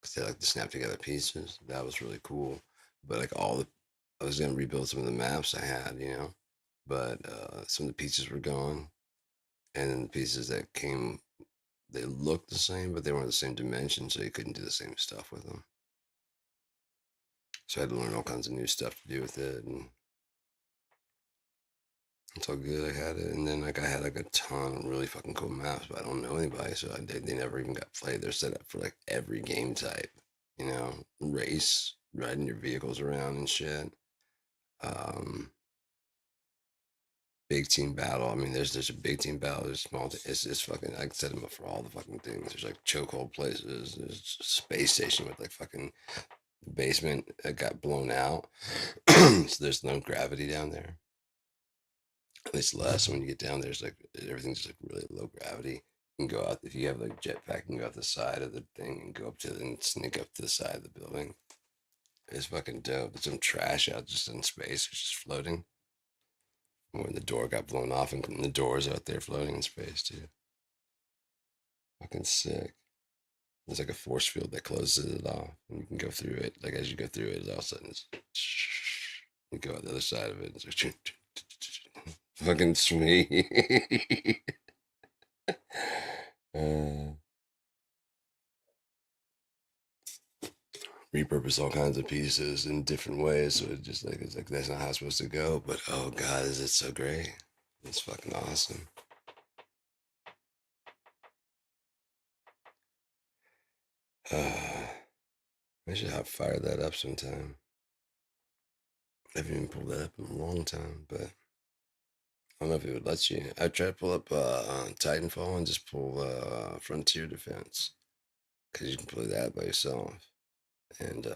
Because they like to snap together pieces. That was really cool. But like I was going to rebuild some of the maps I had, but some of the pieces were gone. And then the pieces that came, they looked the same, but they weren't the same dimension, so you couldn't do the same stuff with them. So I had to learn all kinds of new stuff to do with it, and it's all good. I had it, and then like I had like a ton of really fucking cool maps, but I don't know anybody, so they never even got played. They're set up for like every game type, race, riding your vehicles around and shit. Um, Big team battle. I mean, there's a big team battle. There's small. It's just fucking. I can set them up for all the fucking things. There's like chokehold places. There's a space station with like fucking basement that got blown out, so there's no gravity down there. At least less. When you get down there, it's like everything's just like really low gravity. You can go out if you have like jetpack. You can go out the side of the thing and go up to and sneak up to the side of the building. It's fucking dope. There's some trash out just in space, it's just floating. When the door got blown off and the doors out there floating in space too. Fucking sick. There's like a force field that closes it off, and you can go through it. Like as you go through it, all of a sudden it's you go out the other side of it. It's like fucking sweet. Repurpose all kinds of pieces in different ways, so it's like that's not how it's supposed to go. But oh god, is it so great? It's fucking awesome. I should have fired that up sometime. I haven't even pulled that up in a long time, but I don't know if it would let you. I tried to pull up Titanfall and just pull Frontier Defense because you can play that by yourself, and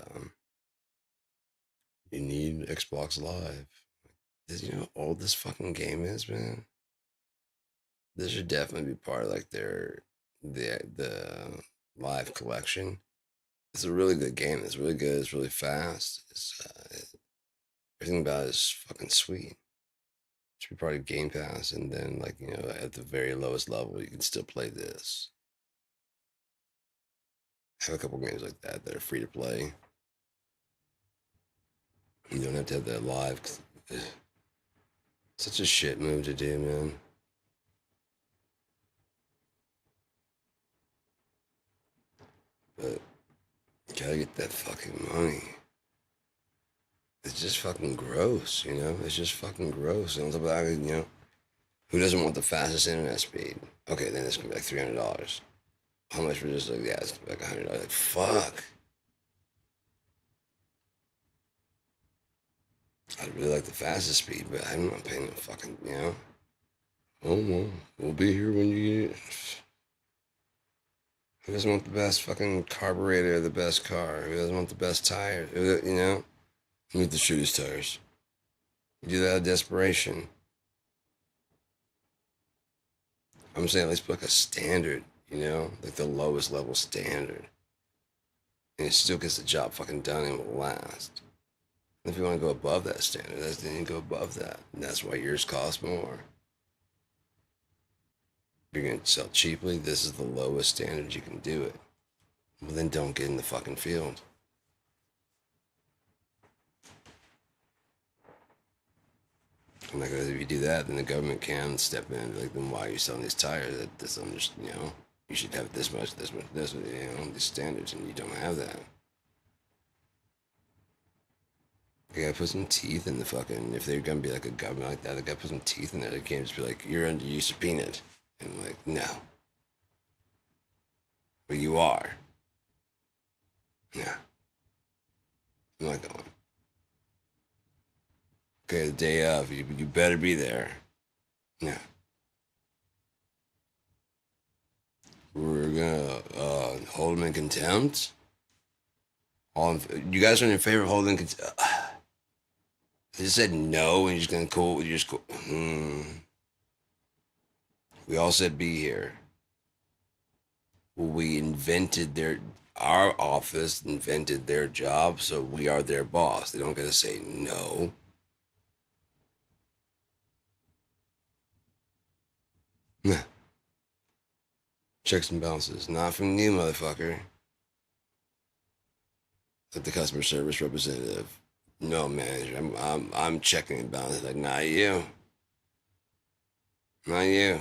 you need Xbox Live. You know how old this fucking game is, man? This should definitely be part of like the live collection. It's a really good game. It's really good. It's really fast. Everything about it is fucking sweet. It should be part of Game Pass, and then like at the very lowest level, you can still play this. I have a couple games like that are free to play. You don't have to have that live. Such a shit move to do, man. But you gotta get that fucking money. It's just fucking gross, It's just fucking gross. And on top of that, who doesn't want the fastest internet speed? Okay, then it's gonna be like $300. How much for just like it's gonna be like $100? Like fuck. I'd really like the fastest speed, but I'm not paying no fucking. Oh well, we'll be here when you get it. Who doesn't want the best fucking carburetor, the best car? Who doesn't want the best tires? You need the shooter's tires. You do that out of desperation. I'm saying let's put like a standard, like the lowest level standard. And it still gets the job fucking done and will last. And if you want to go above that standard, then you go above that. And that's why yours costs more. If you're going to sell cheaply, this is the lowest standard you can do it. Well, then don't get in the fucking field. And like, if you do that, then the government can step in and be like, then why are you selling these tires at this, you should have this much, these standards, and you don't have that. They gotta put some teeth in the fucking, if they're gonna be like a government like that, they gotta put some teeth in there. They can't just be like, you subpoenaed. And I'm like, no. But you are. Yeah. I'm not going. Okay, the day of, you better be there. Yeah. We're gonna hold him in contempt. You guys are in favor of holding contempt. They just said no, and you're just gonna cool. You just cool. We all said be here. Well, we invented our office invented their job, so we are their boss. They don't get to say no. Checks and balances, not from you, motherfucker. Like the customer service representative. No, manager. I'm checking and balancing. Like, not you. Not you.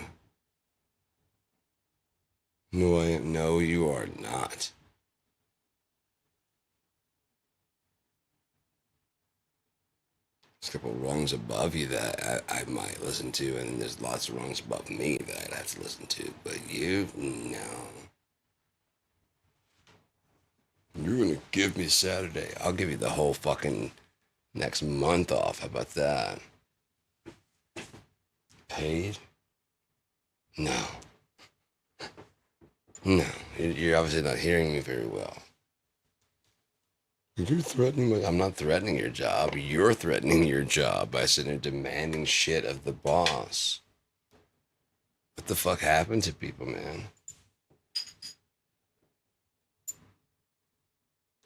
No, I am. No, you are not. There's a couple rungs above you that I might listen to, and there's lots of rungs above me that I have to listen to. But you, no. You're gonna give me Saturday. I'll give you the whole fucking next month off. How about that? Paid? No. No. You're obviously not hearing me very well. You're threatening I'm not threatening your job. You're threatening your job by sitting there demanding shit of the boss. What the fuck happened to people, man?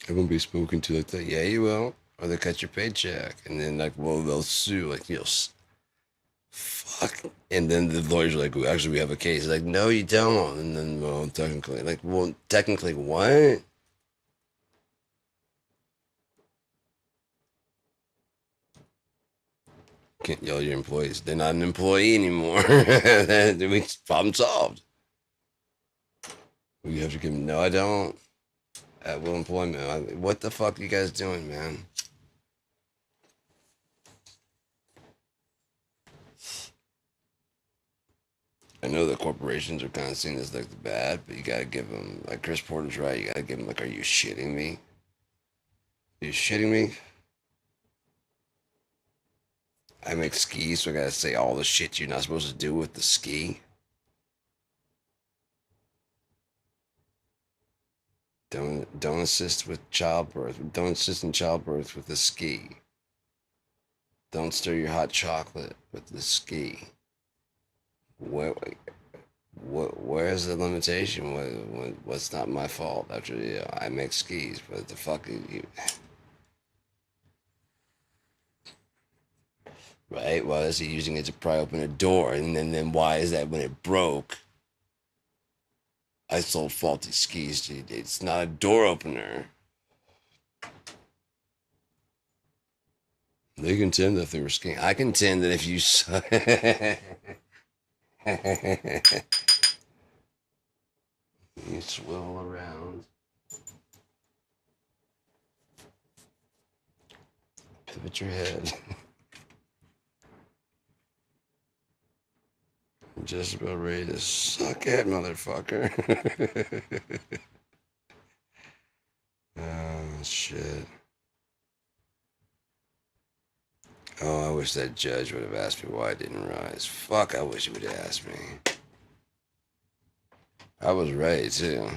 I won't be spoken to like that. Yeah, you will. Or they cut your paycheck. And then, like, well, they'll sue. Like, fuck. And then the lawyers are like, well, actually, we have a case. Like, no, you don't. And then, well, technically, what? Can't yell at your employees. They're not an employee anymore. Problem solved. You have to give them, no, I don't. At will employment. What the fuck are you guys doing, man? I know that corporations are kind of seen as like the bad, but you gotta give them, like Chris Porter's right, you gotta give them, like, are you shitting me? Are you shitting me? I make skis, so I gotta say all the shit you're not supposed to do with the ski. Don't assist with childbirth. Don't assist in childbirth with the ski. Don't stir your hot chocolate with the ski. Where's the limitation? What's not my fault? After, I make skis, but the fuck you, right? Why is he using it to pry open a door? And then why is that when it broke? I sold faulty skis. It's not a door opener. They contend that they were skiing. I contend that if you you swivel around, pivot your head. I'm just about ready to suck it, motherfucker. Oh, shit. Oh, I wish that judge would have asked me why I didn't rise. Fuck, I wish he would have asked me. I was ready, too.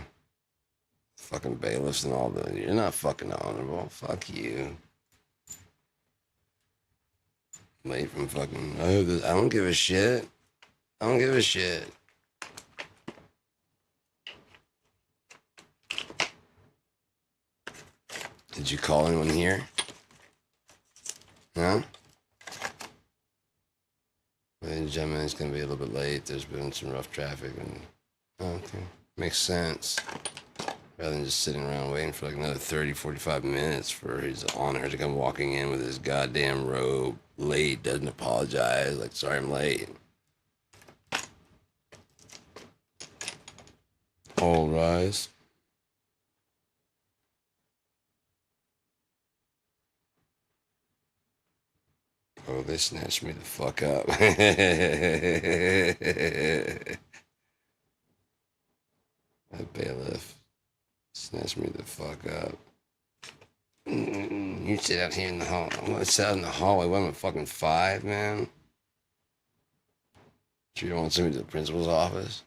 Fucking bailiffs and all that. You're not fucking honorable. Fuck you. Late from fucking... I don't give a shit. I don't give a shit. Did you call anyone here? No? Ladies and gentlemen, it's going to be a little bit late. There's been some rough traffic. And okay. Makes sense. Rather than just sitting around waiting for like another 30, 45 minutes for his honor to come walking in with his goddamn robe. Late, doesn't apologize. Like, sorry I'm late. All rise. Oh, they snatched me the fuck up. That bailiff snatched me the fuck up. You sit out here in the hall. I'm gonna sit out in the hallway. What am I, fucking 5, man? You don't want to send me to the principal's office?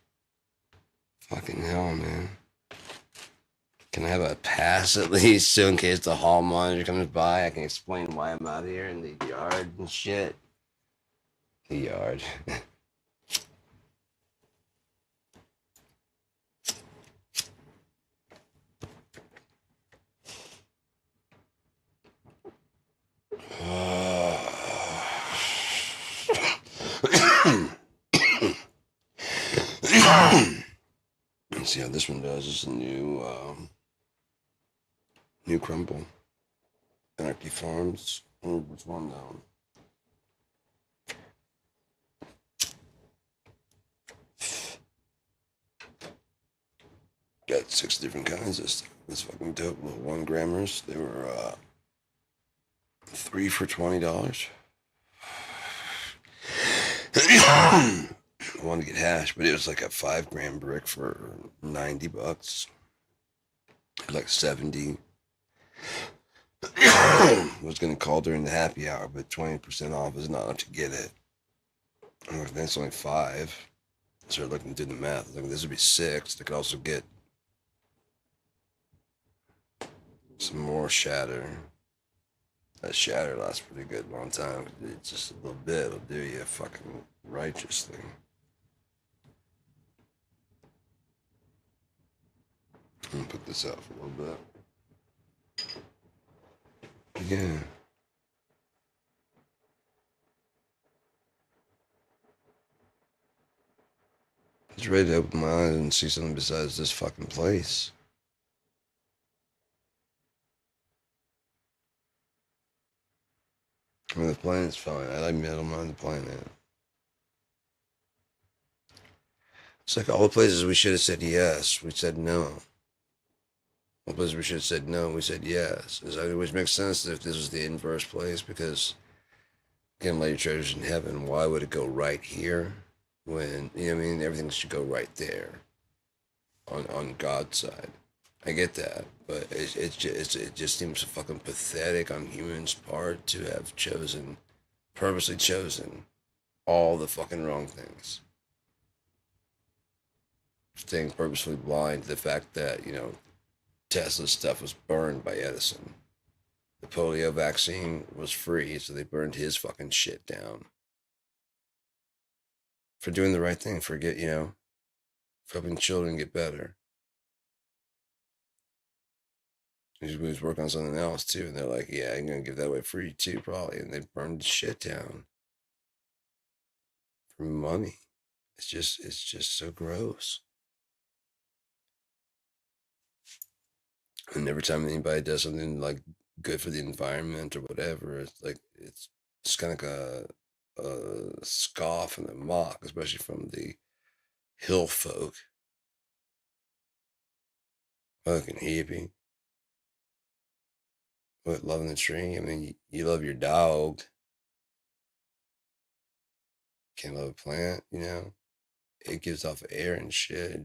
Fucking hell, man. Can I have a pass at least, so in case the hall monitor comes by, I can explain why I'm out here in the yard and shit? The yard. Let's see how this one does. This is a new crumble. Anarchy Farms. Which one down? Got 6 different kinds of stuff. This fucking dope. Little 1 grammers. They were 3 for $20. I wanted to get hash, but it was like a 5-gram brick for $90. Like 70. I was gonna call during the happy hour, but 20% off is not enough to get it. And that's only 5. I started looking, did the math. Like, this would be 6. They could also get some more shatter. That shatter lasts pretty good long time. It's just a little bit. It'll do you fucking righteously. I'm gonna put this out for a little bit. Yeah. I was ready to open my eyes and see something besides this fucking place. I mean, the planet's fine. I don't mind the planet. It's like all the places we should have said yes, we said no. All the places we should have said no, we said yes. Which makes sense if this was the inverse place, because again, lay your treasures in heaven. Why would it go right here? when, you know what I mean, everything should go right there on God's side. I get that, but it just seems fucking pathetic on humans' part to have purposely chosen all the fucking wrong things. Staying purposefully blind to the fact that, Tesla's stuff was burned by Edison. The polio vaccine was free, so they burned his fucking shit down. For doing the right thing, for helping children get better. He was working on something else too, and they're like, "Yeah, I'm gonna give that away free too, probably." And they burned the shit down for money. It's just so gross. And every time anybody does something like good for the environment or whatever, it's kind of like a scoff and a mock, especially from the hill folk. Fucking hippie. What, loving the tree? I mean, you love your dog. Can't love a plant, It gives off air and shit.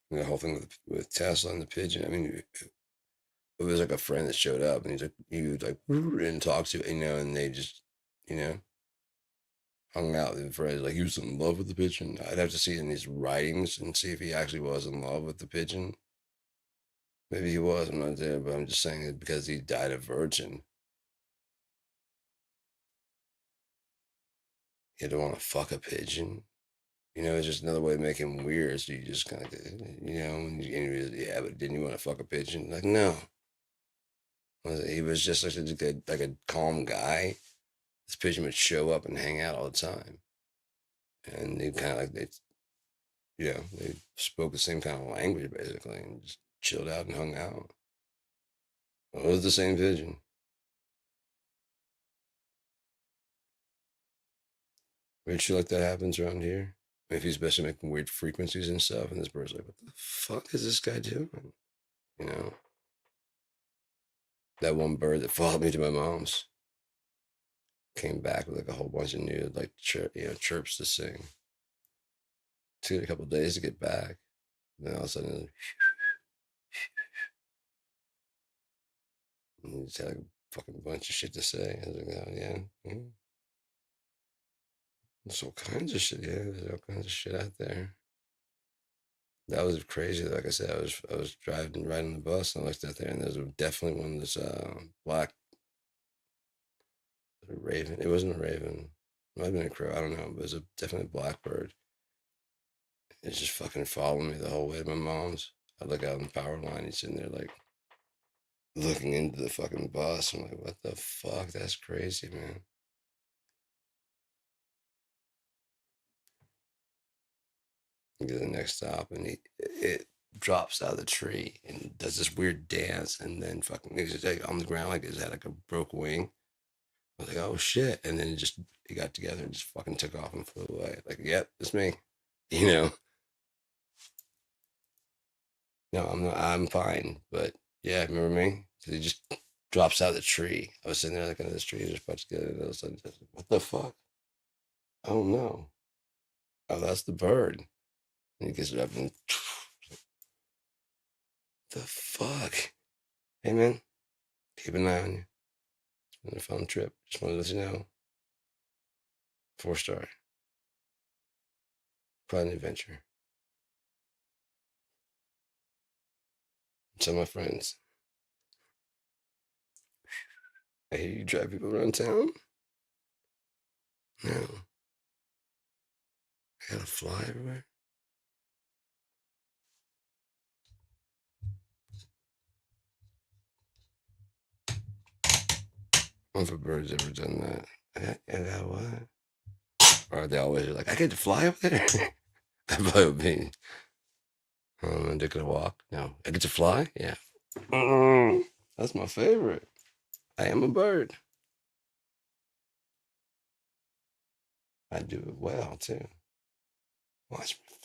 The whole thing with Tesla and the pigeon. I mean, it was like a friend that showed up, and he was like, and talked to, and they just, you know, hung out with friends. Like he was in love with the pigeon. I'd have to see it in his writings and see if he actually was in love with the pigeon. Maybe he was. I'm not there, but I'm just saying it because he died a virgin. He didn't want to fuck a pigeon. It's just another way to make him weird. So you just kind of, yeah, but didn't you want to fuck a pigeon? Like, no. He was just like a calm guy. This pigeon would show up and hang out all the time. And they kind of like, they spoke the same kind of language basically and just chilled out and hung out. Well, it was the same pigeon. Weird shit like that happens around here. If he's especially making weird frequencies and stuff, and this bird's like, what the fuck is this guy doing? You know, that one bird that followed me to my mom's came back with like a whole bunch of new like chirps to sing. Took a couple days to get back. And then all of a sudden, he just had like a fucking bunch of shit to say. I was like, oh yeah, there's all kinds of shit. Yeah, there's all kinds of shit out there. That was crazy. Like I said, I was driving riding the bus and I looked out there, and there's definitely one that's black, a raven. It wasn't a raven. It might have been a crow. I don't know, but it was definitely a blackbird. It's just fucking following me the whole way to my mom's. I look out on the power line. He's sitting there like looking into the fucking bus. I'm like, what the fuck? That's crazy, man. You get to the next stop, and it drops out of the tree and does this weird dance, and then fucking it's just like on the ground like it had like a broke wing. I was like, oh shit, and then it got together and just fucking took off and flew away. Like, yep, it's me. You know, no, I'm not. I'm fine, but yeah, remember me? So he just drops out of the tree. I was sitting there looking at this tree, just punched together, and all of a sudden, what the fuck? Oh no! Oh, that's the bird. And he gets it up and the fuck? Hey man, keep an eye on you. It's been a fun trip. Just wanted to let you know. 4-star. Quite an adventure. Tell my friends. I hear you drive people around town. No, I gotta fly everywhere. I wonder if a bird's ever done that. I got what? Or they always are like, I get to fly up there. That probably would be. They could walk. No, I get to fly. Yeah, that's my favorite. I am a bird. I do it well too. Watch me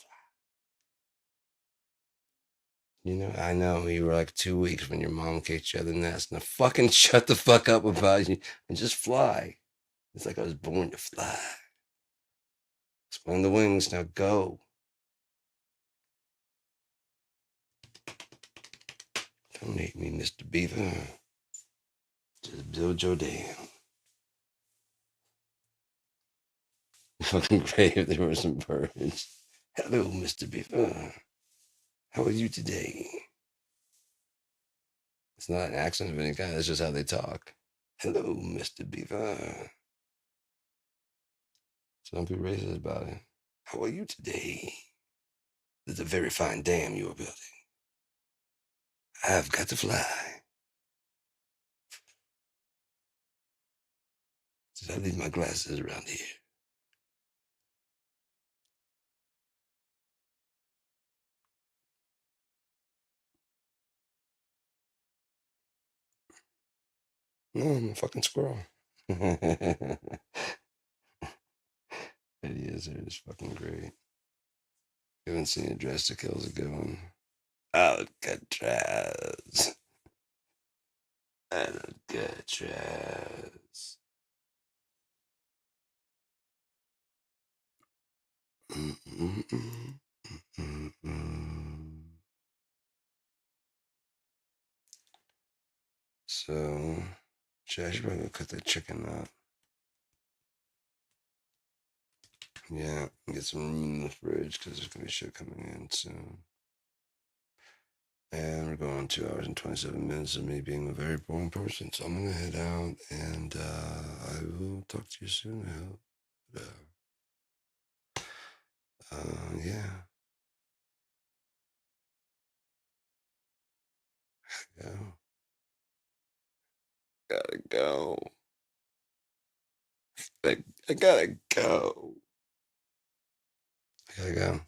fly. You know, I know you were like 2 weeks when your mom kicked you out of the nest. Now fucking shut the fuck up about you and just fly. It's like I was born to fly. Explain the wings, now go. Don't hate me, Mr. Beaver. Just build your dam. Fucking great if there were some birds. Hello, Mr. Beaver. How are you today? It's not an accent of any kind, it's just how they talk. Hello, Mr. Beaver. So don't be racist about it. How are you today? This is a very fine dam you are building. I've got to fly. Did I leave my glasses around here? No, I'm a fucking squirrel. It is. It is fucking great. You haven't seen it, Dress to Kill is a good one. Alcatraz. Alcatraz. So, shit, I should probably go cut that chicken up. Yeah, get some room in the fridge because there's gonna be shit coming in soon. And we're going 2 hours and 27 minutes of me being a very boring person. So I'm gonna head out and I will talk to you soon. I hope. Yeah. Go. Gotta go. I gotta go. I gotta go.